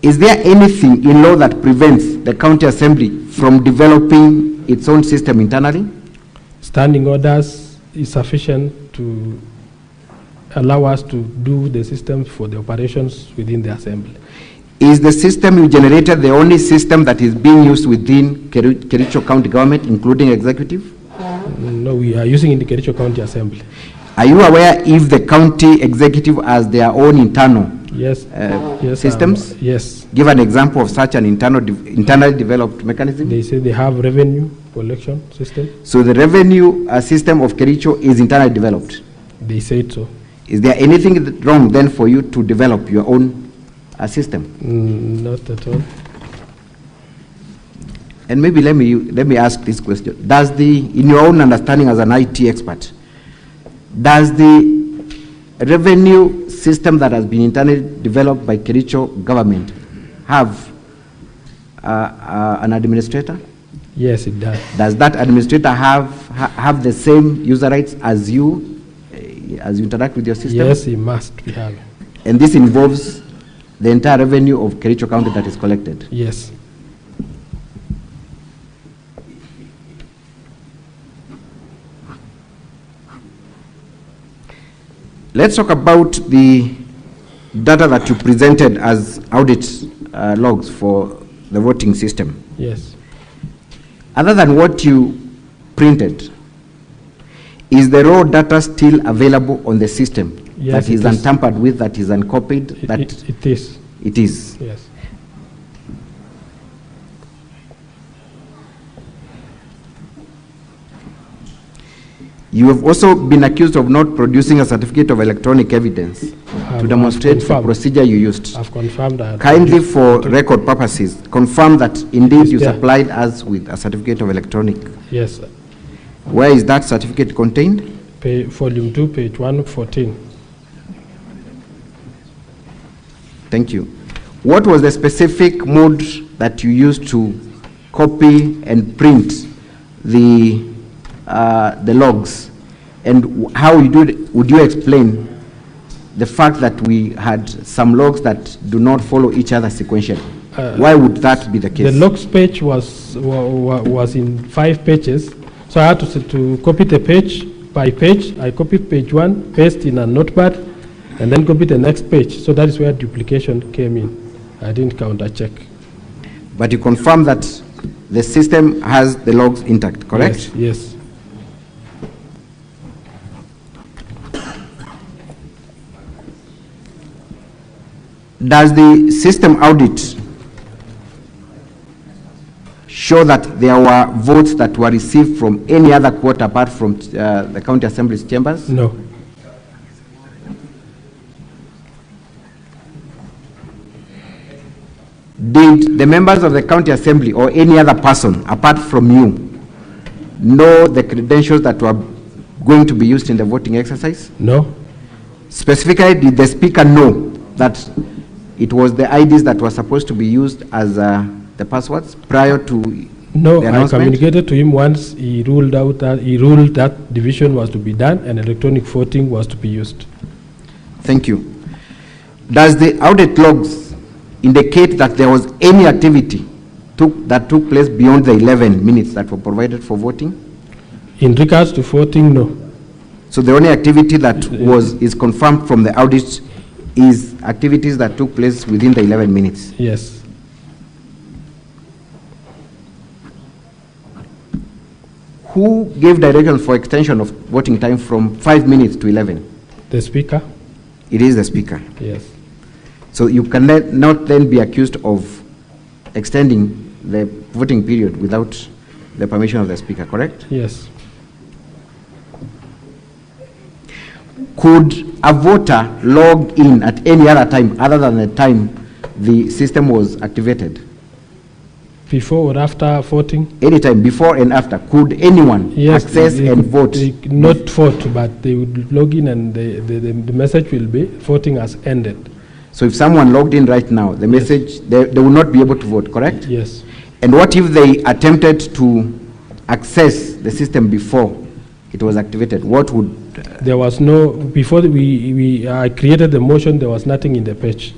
Is there anything in law that prevents the county assembly from developing its own system internally? Standing orders is sufficient to allow us to do the system for the operations within the assembly. Is the system you generated the only system that is being used within Kericho County government, including executive? No, we are using in the Kericho County Assembly. Are you aware if the county executive has their own internal yes, systems? Yes. Give an example of such an internally developed mechanism. They say they have revenue collection system. So the revenue system of Kericho is internally developed? They said so. Is there anything wrong then for you to develop your own system? Not at all. And maybe let me ask this question. In your own understanding as an IT expert, does the revenue system that has been internally developed by Kericho government have an administrator? Yes, it does. Does that administrator have the same user rights as you interact with your system? Yes, he must be having. And this involves the entire revenue of Kericho County that is collected? Yes. Let's talk about the data that you presented as audit logs for the voting system. Yes. Other than what you printed, is the raw data still available on the system? Yes, that is untampered with, that is uncopied? It is. It is. Yes. You have also been accused of not producing a certificate of electronic evidence to demonstrate the procedure you used. I've confirmed that. Kindly, for record purposes, confirm that indeed you supplied us with a certificate of electronic. Yes. Where is that certificate contained? Volume 2, page 114. Thank you. What was the specific mode that you used to copy and print the logs, and how would you explain the fact that we had some logs that do not follow each other sequentially? Why would that be the case? The logs page was in 5 pages, so I had to copy the page by page. I copied page 1, paste in a notepad, and then copy the next page. So that is where duplication came in. I didn't counter check. But you confirm that the system has the logs intact, correct? Yes. Does the system audit show that there were votes that were received from any other court apart from the county assembly's chambers? No. Did the members of the county assembly or any other person apart from you know the credentials that were going to be used in the voting exercise? No. Specifically, did the speaker know that it was the IDs that were supposed to be used as the passwords prior to No, the I announcement? communicated to him once he ruled that division was to be done and electronic voting was to be used. Thank you. Does the audit logs indicate that there was any activity that took place beyond the 11 minutes that were provided for voting? In regards to voting, no. So the only activity that is confirmed from the audit is activities that took place within the 11 minutes? Yes. Who gave direction for extension of voting time from 5 minutes to 11? The speaker? It is the speaker. Yes. So you cannot not then be accused of extending the voting period without the permission of the speaker, correct? Yes. Could a voter log in at any other time other than the time the system was activated? Before or after voting? Anytime, before and after. Could anyone access and vote? They could not vote, but they would log in and the message will be voting has ended. So if someone logged in right now, the message, they will not be able to vote, correct? Yes. And what if they attempted to access the system before it was activated? What would... There was no, before I created the motion, there was nothing in the page.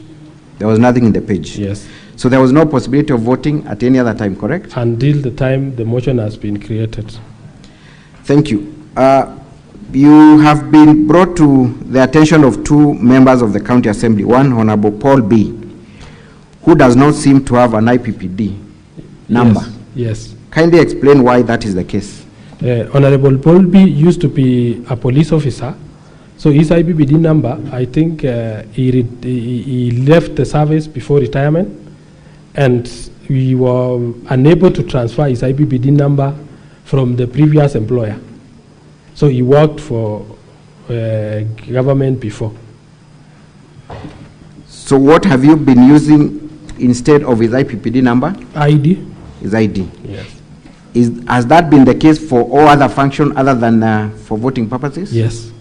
There was nothing in the page? Yes. So there was no possibility of voting at any other time, correct? Until the time the motion has been created. Thank you. You have been brought to the attention of 2 members of the County Assembly, one Honorable Paul B., who does not seem to have an IPPD number. Yes. Kindly explain why that is the case. Honorable Paul B. used to be a police officer, so his IPPD number, I think he left the service before retirement, and we were unable to transfer his IPPD number from the previous employer. So he worked for government before. So what have you been using instead of his IPPD number? ID. His ID. Yes. Has that been the case for all other functions other than for voting purposes? Yes.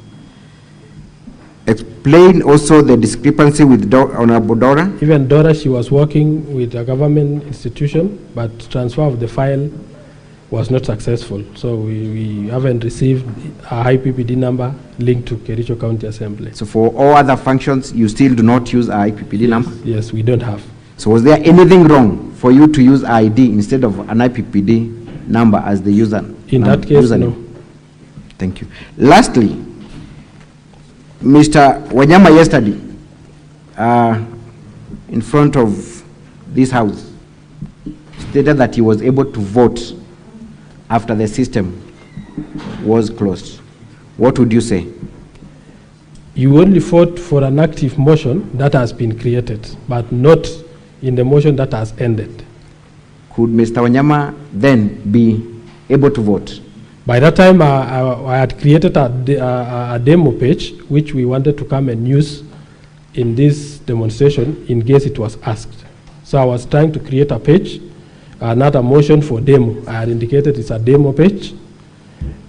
Explain also the discrepancy with Honorable Dora. Even Dora, she was working with a government institution, but transfer of the file was not successful. So we haven't received a IPPD number linked to Kericho County Assembly. So for all other functions, you still do not use a IPPD number? Yes, we don't have. So was there anything wrong for you to use ID instead of an IPPD number as the user? In that case, no. Thank you. Lastly, Mr. Wanyama yesterday, in front of this house, stated that he was able to vote after the system was closed. What would you say? You only vote for an active motion that has been created, but not in the motion that has ended. Could Mr. Wanyama then be able to vote? By that time, I had created a demo page, which we wanted to come and use in this demonstration in case it was asked. So I was trying to create a page, not a motion for demo. I had indicated it's a demo page,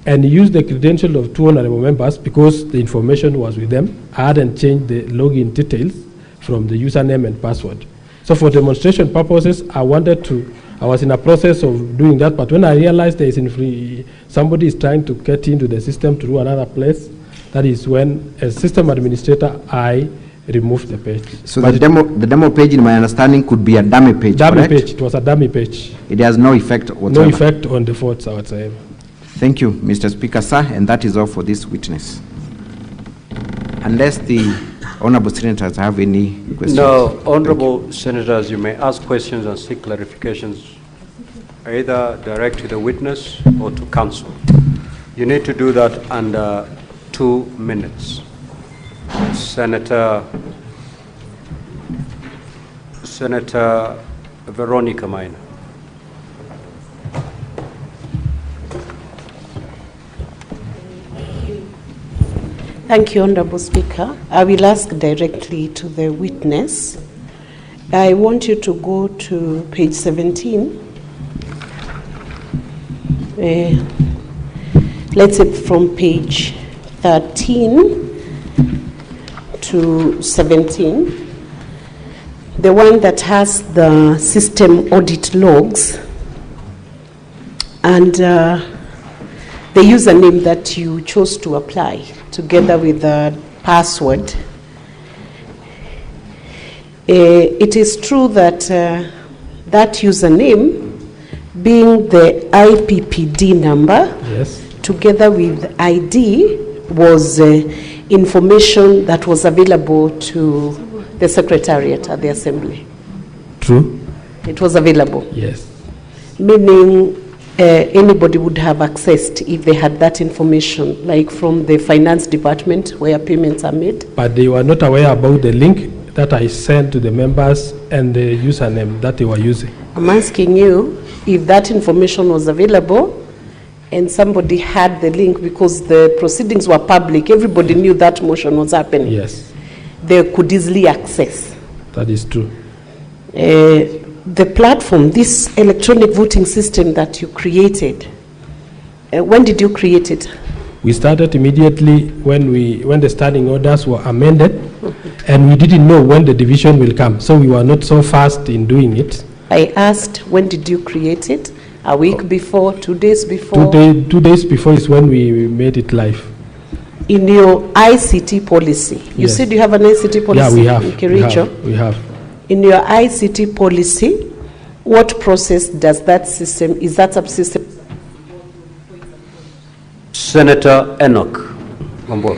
and use the credential of 2 honorable members because the information was with them. I hadn't changed the login details from the username and password. So for demonstration purposes, I was in a process of doing that, but when I realized there is somebody is trying to get into the system through another place, that is when, as system administrator, I removed the page. So the demo page, in my understanding, could be a dummy page, Dummy correct? page, it was a dummy page. It has no effect whatsoever. No effect on the votes whatsoever. Thank you, Mr. Speaker, sir, and that is all for this witness. Unless the honorable senators have any questions. No, honorable senators, you may ask questions and seek clarifications, either direct to the witness or to counsel. You need to do that under 2 minutes. Senator Veronica Maina. Thank you, Honorable Speaker. I will ask directly to the witness. I want you to go to page 17. Let's say from page 13 to 17. The one that has the system audit logs and the username that you chose to apply together with the password. It is true that that username, being the IPPD number, yes, together with ID, was information that was available to the Secretariat at the Assembly. True. It was available. Yes. Meaning anybody would have accessed if they had that information, like from the finance department where payments are made. But they were not aware about the link that I sent to the members and the username that they were using. I'm asking you if that information was available and somebody had the link because the proceedings were public, everybody knew that motion was happening. Yes. They could easily access. That is true. The platform, this electronic voting system that you created, when did you create it? We started immediately when the standing orders were amended, and we didn't know when the division will come, so we were not so fast in doing it. I asked, when did you create it? A week before, 2 days before? 2 days before is when we made it live. In your ICT policy, you Yes. said you have an ICT policy? Yeah, we have. In Kericho? We have. In your ICT policy, what process does that system, is that subsystem? Senator Enoch Wambua.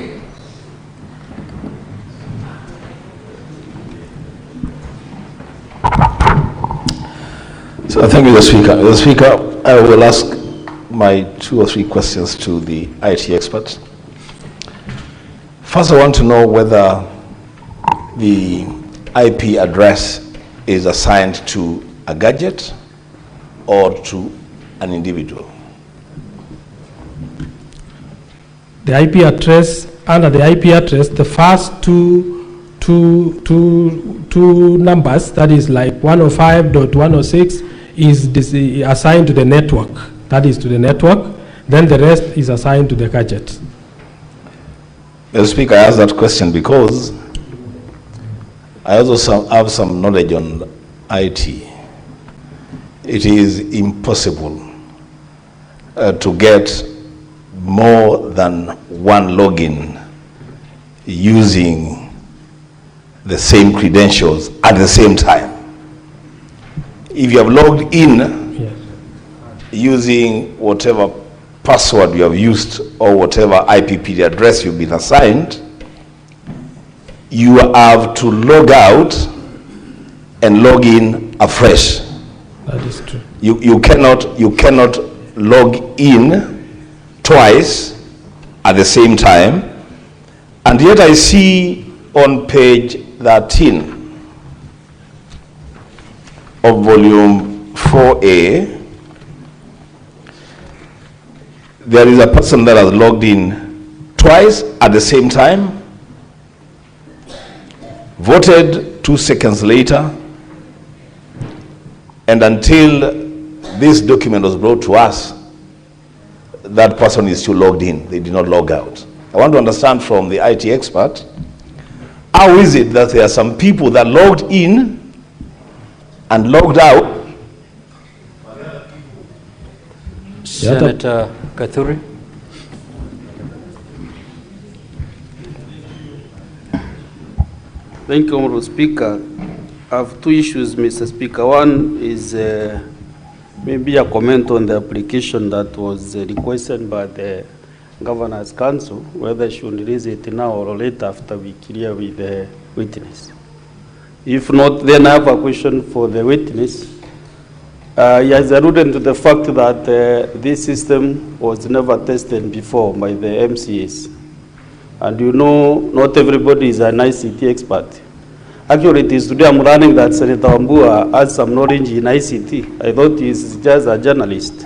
So thank you, Mr. Speaker. Mr. Speaker, I will ask my 2 or 3 questions to the IT experts. First, I want to know whether the IP address is assigned to a gadget or to an individual. The IP address, under the IP address, the first two numbers, that is like 105.106, is assigned to the network. That is to the network. Then the rest is assigned to the gadget. Mr. Speaker, I asked that question because I also have some knowledge on IT. It is impossible to get more than one login using the same credentials at the same time. If you have logged in Yes. using whatever password you have used or whatever IPPD address you've been assigned, you have to log out and log in afresh. That is true. You cannot log in twice at the same time. And yet I see on page 13 of volume 4A, there is a person that has logged in twice at the same time, voted 2 seconds later, and until this document was brought to us, that person is still logged in. They did not log out. I want to understand from the IT expert, how is it that there are some people that logged in and logged out? Senator Kathuri. Thank you, Honorable Speaker. I have two issues, Mr. Speaker. One is maybe a comment on the application that was requested by the Governor's Council, whether she should release it now or later after we clear with the witness. If not, then I have a question for the witness. He has alluded to the fact that this system was never tested before by the MCAs. And you know, not everybody is an ICT expert. Actually, it is today I'm learning that Senator Wambua has some knowledge in ICT. I thought he's just a journalist.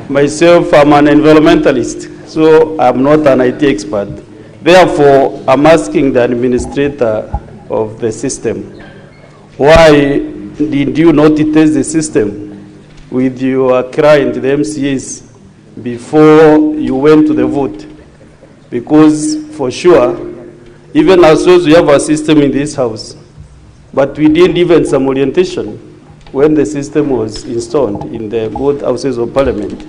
Myself, I'm an environmentalist, so I'm not an IT expert. Therefore, I'm asking the administrator of the system, why did you not test the system with your client, the MCAs, before you went to the vote? Because for sure, even ourselves, we have a system in this house, but we didn't even some orientation when the system was installed in the both houses of parliament.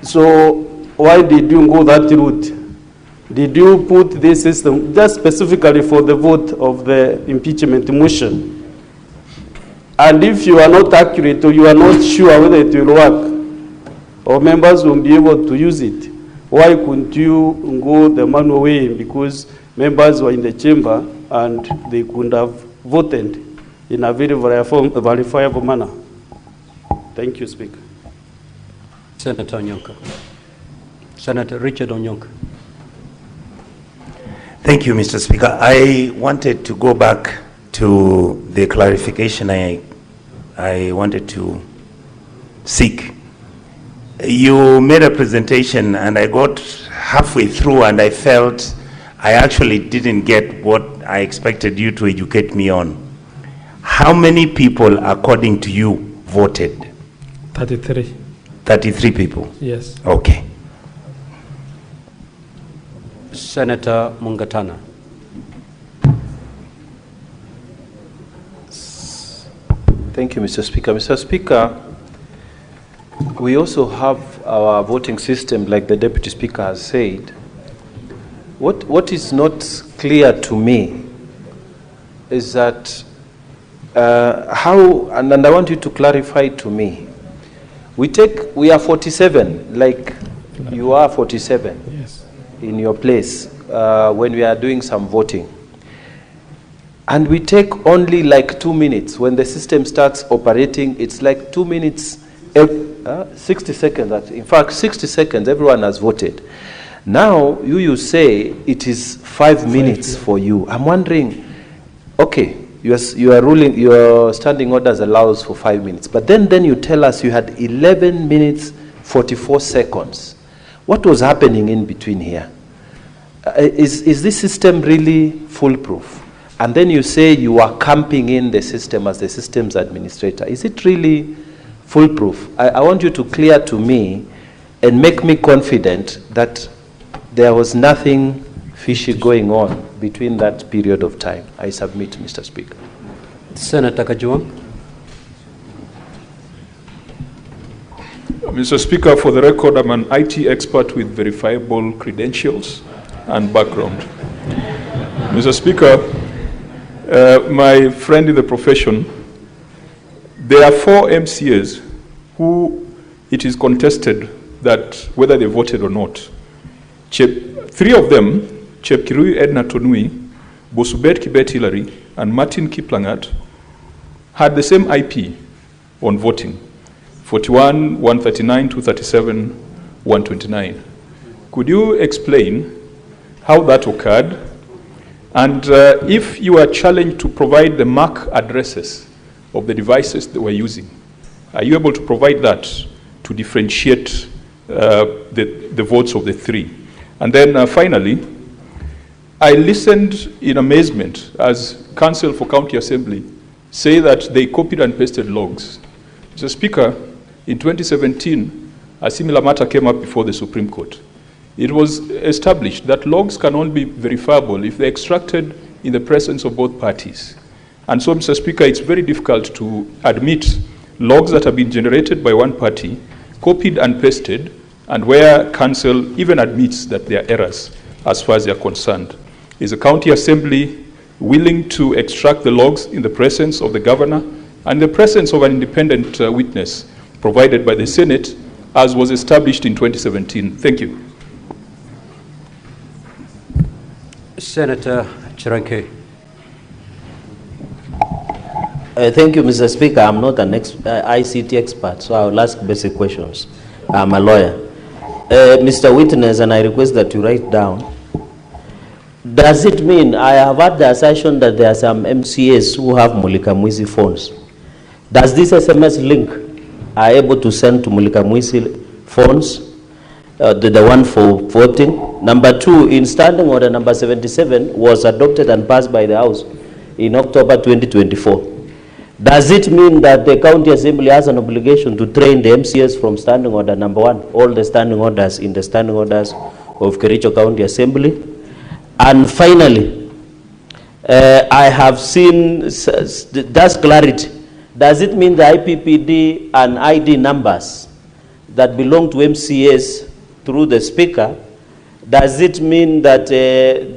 So why did you go that route? Did you put this system just specifically for the vote of the impeachment motion? And if you are not accurate or you are not sure whether it will work, or members will be able to use it, why couldn't you go the manual way? Because members were in the chamber and they could have voted in a very verifiable manner. Thank you, Speaker. Senator Onyonka. Senator Richard Onyonka. Thank you, Mr. Speaker. I wanted to go back to the clarification I wanted to seek. You made a presentation and I got halfway through and I felt I actually didn't get what I expected you to educate me on. How many people, according to you, voted? 33. 33 people? Yes. Okay. Senator Mungatana. Thank you, Mr. Speaker. Mr. Speaker, we also have our voting system, like the Deputy Speaker has said. What is not clear to me is that how, and I want you to clarify to me, we are 47, like you are 47 Yes. in your place when we are doing some voting. And we take only like 2 minutes. When the system starts operating, it's like 2 minutes, 60 seconds. In fact, 60 seconds, everyone has voted. Now, you say it is 5 minutes for you. I'm wondering, okay, you are ruling, your standing orders allows for 5 minutes. But then you tell us you had 11 minutes, 44 seconds. What was happening in between here? Is this system really foolproof? And then you say you are camping in the system as the systems administrator. Is it really foolproof? I want you to clear to me and make me confident that there was nothing fishy going on between that period of time. I submit, Mr. Speaker. Senator Kajwang. Mr. Speaker, for the record, I'm an IT expert with verifiable credentials and background. Mr. Speaker, my friend in the profession, there are 4 MCAs who it is contested that whether they voted or not. 3 of them, Chepkirui Edna Tonui, Bosubet Kibet Hillary, and Martin Kiplangat, had the same IP on voting. 41, 139, 237, 129. Could you explain how that occurred? And if you are challenged to provide the MAC addresses of the devices they were using, Are you able to provide that to differentiate the votes of the three? And then finally, I listened in amazement as Council for County Assembly say that they copied and pasted logs. Mr. Speaker, in 2017, a similar matter came up before the Supreme Court. It was established that logs can only be verifiable if they're extracted in the presence of both parties. And so, Mr. Speaker, it's very difficult to admit logs that have been generated by one party, copied and pasted, and where council even admits that there are errors as far as they are concerned. Is the county assembly willing to extract the logs in the presence of the governor and the presence of an independent witness provided by the Senate, as was established in 2017? Thank you. Senator Chiranke. Thank you, Mr. Speaker. I'm not an ICT expert, so I will ask basic questions. I'm a lawyer. Mr. Witness, and I request that you write down, does it mean, I have had the assertion that there are some MCAs who have Mulika Mwizi phones. Does this SMS link are able to send to Mulika Mwizi phones, the one for voting? Number two, in Standing Order number 77 was adopted and passed by the House in October 2024. Does it mean that the County Assembly has an obligation to train the MCAs from Standing Order number 1, all the standing orders in the standing orders of Kericho County Assembly? And finally, I have seen, that's clarity. Does it mean the IPPD and ID numbers that belong to MCAs through the Speaker, does it mean that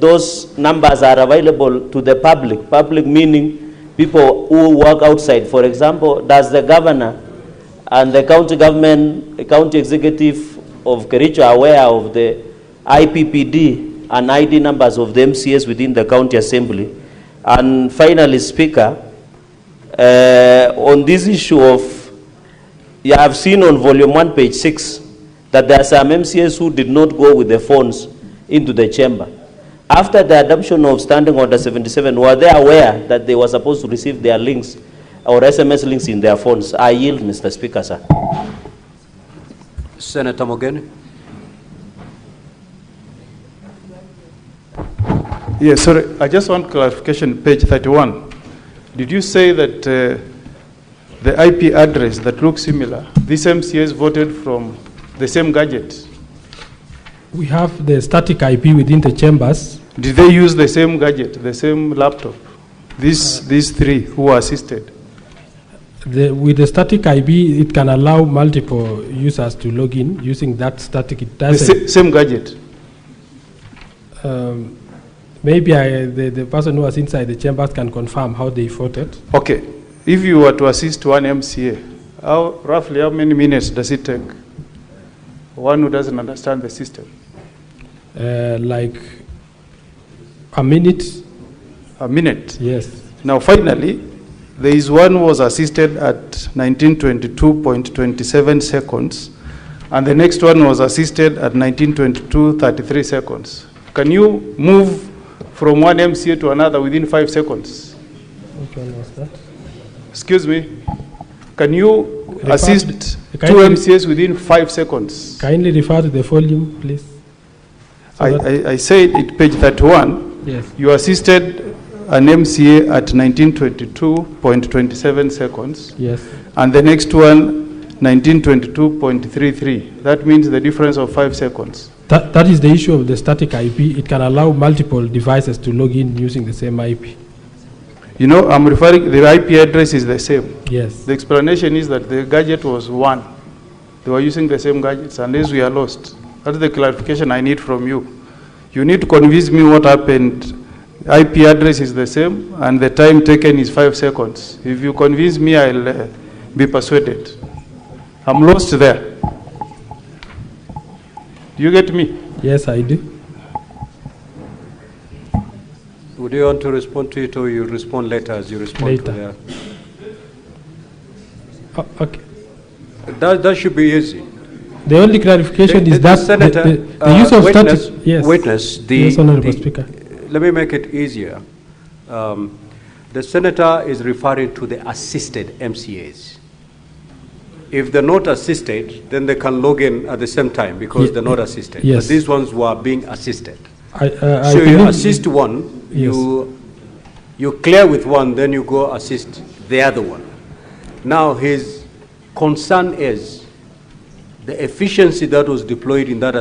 those numbers are available to the public? Public meaning people who work outside. For example, does the governor and the county government, the county executive of Kericho are aware of the IPPD and ID numbers of the MCAs within the county assembly? And finally, Speaker, on this issue of, you have seen on volume 1, page 6, that there are some MCAs who did not go with the phones into the chamber. After the adoption of Standing Order 77, were they aware that they were supposed to receive their links or SMS links in their phones? I yield, Mr. Speaker, sir. Senator Mogeni. Yes, sorry, I just want clarification, page 31. Did you say that the IP address that looks similar, these MCAs voted from the same gadget? We have the static IP within the chambers. Did they use the same gadget, the same laptop? These three who were assisted? With the static IP, it can allow multiple users to log in using that static. It doesn't. Same gadget? Maybe the person who was inside the chambers can confirm how they voted. Okay. If you were to assist one MCA, roughly how many minutes does it take? One who doesn't understand the system. Like a minute. A minute? Yes. Now finally, there is one who was assisted at 1922.27 seconds, and the next one was assisted at 1922.33 seconds. Can you move from one MCA to another within 5 seconds? Which one was that? Excuse me. Can you assist two MCAs within 5 seconds? Kindly refer to the volume, please. I said it, page 31. Yes. You assisted an MCA at 1922.27 seconds. Yes. And the next one, 1922.33. That means the difference of 5 seconds. That is the issue of the static IP. It can allow multiple devices to log in using the same IP. You know, I'm referring, the IP address is the same. Yes. The explanation is that the gadget was one. They were using the same gadgets, unless we are lost. That's the clarification I need from you. You need to convince me what happened. IP address is the same, and the time taken is 5 seconds. If you convince me, I'll be persuaded. I'm lost there. Do you get me? Yes, I do. Would you want to respond to it, or you respond later as you respond later. to that? Okay. That should be easy. The only clarification is that Senator, the use of witness, static. Yes. Witness, yes, Honorable Speaker. Let me make it easier. The senator is referring to the assisted MCAs. if they're not assisted, then they can log in at the same time because they're not assisted. Yes. But these ones were being assisted. I So you believe- assist one, Yes. you clear with one, then you go assist the other one. Now his concern is the efficiency that was deployed in that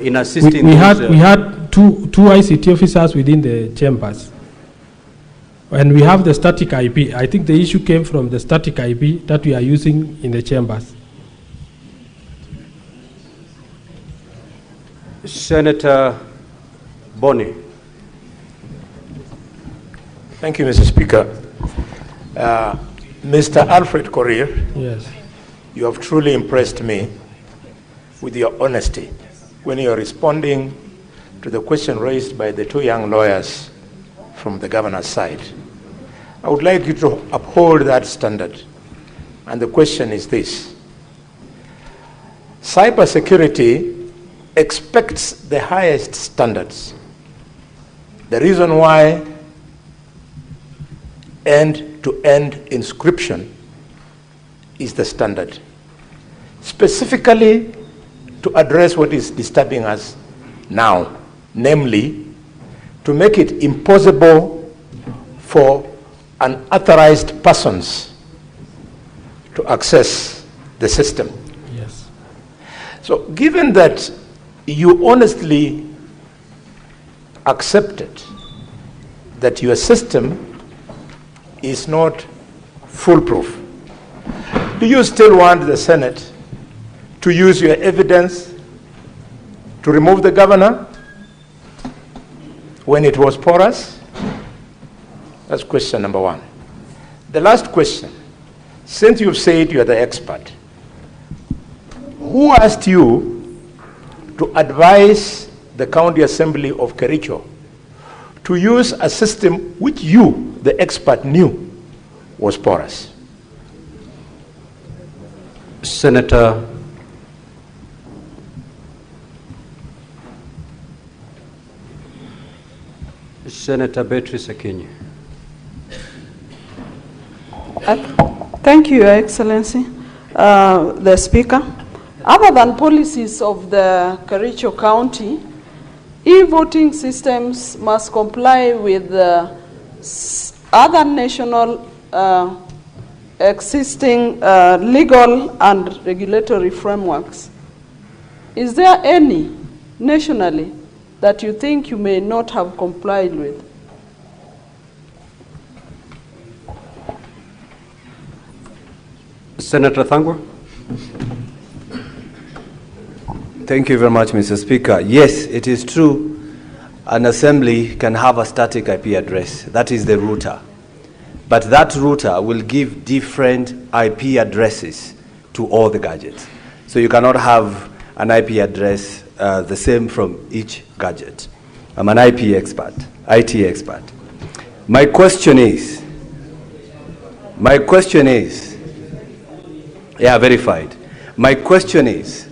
in assisting. We those, had two ICT officers within the chambers. And we have the static IP. I think the issue came from the static IP that we are using in the chambers. Senator Boni. Thank you, Mr. Speaker. Mr. Alfred Korir, Yes. you have truly impressed me with your honesty when you are responding to the question raised by the two young lawyers from the governor's side. I would like you to uphold that standard. And the question is this. Cybersecurity expects the highest standards. The reason why end-to-end encryption is the standard, specifically to address what is disturbing us now, namely to make it impossible for unauthorized persons to access the system. Yes. So given that you honestly accepted that your system is not foolproof, do you still want the Senate to use your evidence to remove the governor when it was porous? That's question number one. The last question, since you've said you're the expert, who asked you to advise the County Assembly of Kericho to use a system which you, the expert, knew was porous? Senator Beatrice Akinyi. Thank you, Your Excellency, the Speaker. Other than policies of the Kericho County, e-voting systems must comply with other national existing legal and regulatory frameworks. Is there any nationally that you think you may not have complied with? Senator Thangwa. Thank you very much, Mr. Speaker. Yes, it is true. An assembly can have a static IP address. That is the router. But that router will give different IP addresses to all the gadgets. So you cannot have an IP address the same from each gadget. I'm an IP expert, IT expert. My question is, yeah, verified. My question is,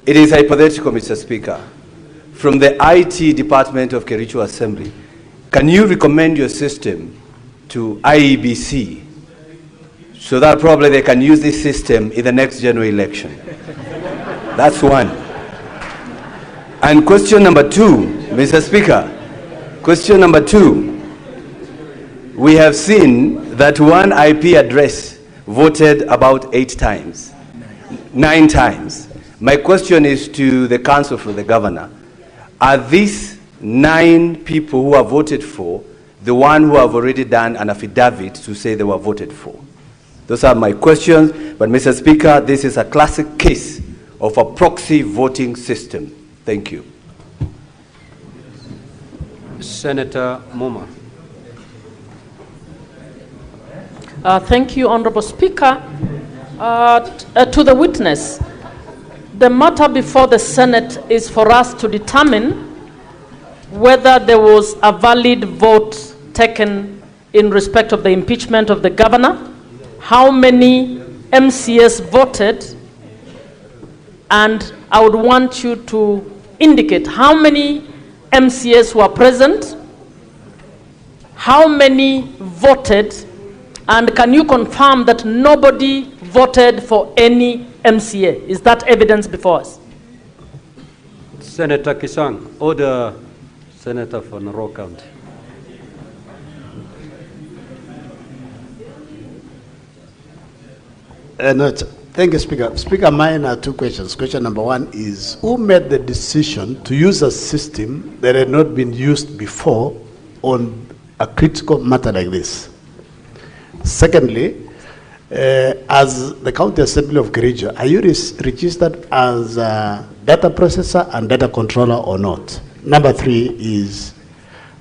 it is hypothetical, Mr. Speaker. From the IT department of Kericho Assembly, can you recommend your system to IEBC so that probably they can use this system in the next general election? That's one. And question number two, Mr. Speaker, question number two, we have seen that one IP address voted about 9 times. My question is to the council for the governor. Are these 9 people who are voted for the one who have already done an affidavit to say they were voted for? Those are my questions. But Mr. Speaker, this is a classic case of a proxy voting system. Thank you. Senator Moma. Thank you, Honorable Speaker. To the witness, the matter before the Senate is for us to determine whether there was a valid vote taken in respect of the impeachment of the governor, how many MCS voted, and I would want you to indicate how many MCS were present, how many voted, And can you confirm that nobody voted for any MCA? Is that evidence before us? Senator Kisang, order Senator for Narok County. No, thank you, Speaker. Speaker, mine are two questions. Question number one is, who made the decision to use a system that had not been used before on a critical matter like this? Secondly, as the County Assembly of Kericho, are you registered as a data processor and data controller or not? Number three is,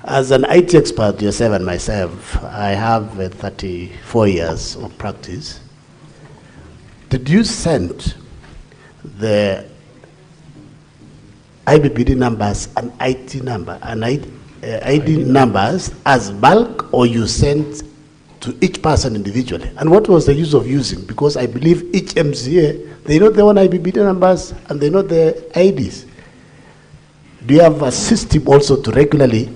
as an IT expert, yourself and myself, I have 34 years of practice. Did you send the IBPD numbers and IT number and ID numbers as bulk, or you sent to each person individually? And what was the use of using? Because I believe each MCA, they know their own IBPD numbers and they know their IDs. Do you have a system also to regularly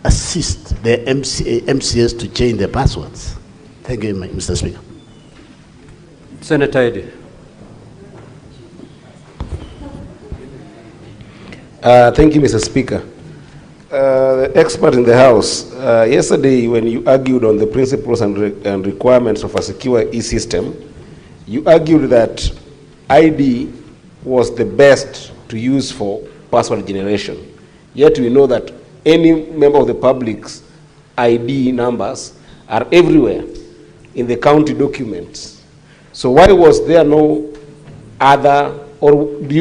assist the MCAs to change their passwords? Thank you, Mr. Speaker. Senator Eddy. Thank you, Mr. Speaker. The expert in the House, yesterday when you argued on the principles and requirements of a secure e-system, you argued that ID was the best to use for password generation. Yet we know that any member of the public's ID numbers are everywhere in the county documents. So why was there no other, or do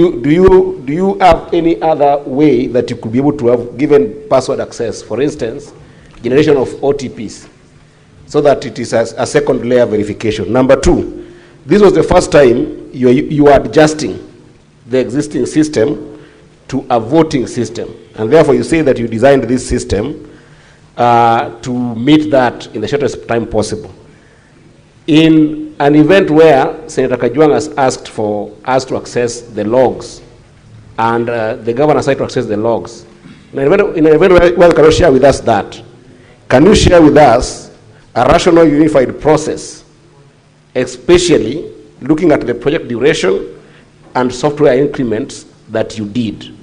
you have any other way that you could be able to have given password access? For instance, generation of OTPs, so that it is a second layer verification. Number two, this was the first time you are adjusting the existing system to a voting system, and therefore you say that you designed this system to meet that in the shortest time possible. In an event where Senator Kajwang has asked for us to access the logs, and the governor has tried to access the logs, in an event where you cannot share with us that, can you share with us a rational unified process, especially looking at the project duration and software increments that you did?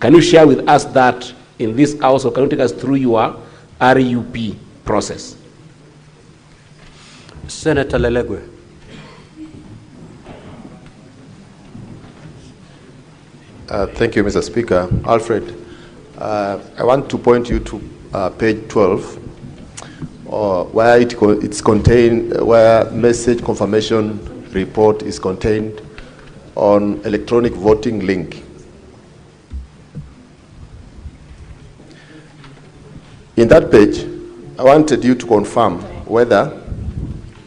Can you share with us that in this house, or can you take us through your RUP process? Senator Lelegwe. Thank you, Mr. Speaker. Alfred, I want to point you to page 12, where it's contained, where message confirmation report is contained on electronic voting link. In that page, I wanted you to confirm whether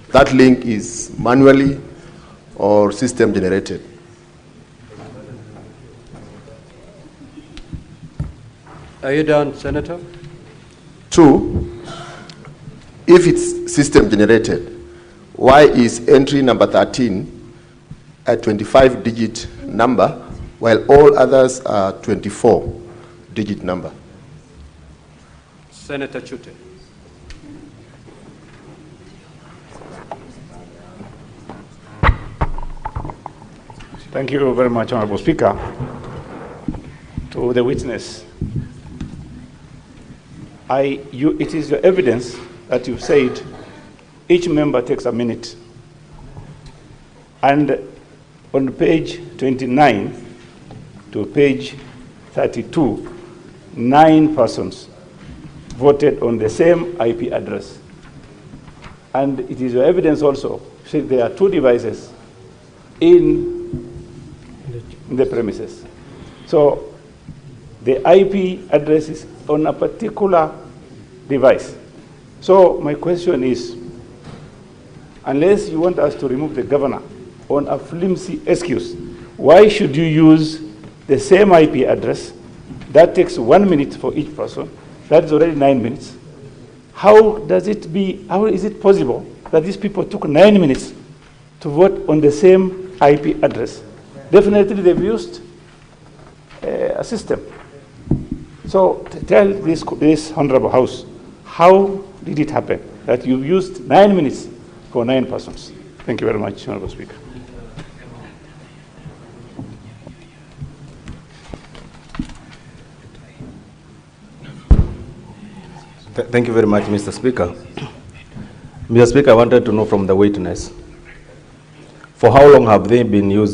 that link is manually or system generated. Are you done, Senator? Two, if it's system generated, why is entry number 13 a 25-digit number while all others are 24-digit number? Senator Chute. Thank you very much, Honorable Speaker. To the witness, it is your evidence that you've said each member takes a minute. And on page 29 to page 32, 9 persons voted on the same IP address. And it is your evidence also, say there are 2 devices in the premises. So the IP address is on a particular device. So my question is, unless you want us to remove the governor on a flimsy excuse, why should you use the same IP address? That takes 1 minute for each person. That is already 9 minutes. How is it possible that these people took 9 minutes to vote on the same IP address? Definitely they've used a system. So tell this Honorable House, how did it happen that you used 9 minutes for 9 persons. Thank you very much, Honorable Speaker. Thank you very much, Mr. Speaker. Mr. Speaker, I wanted to know from the witness, for how long have they been using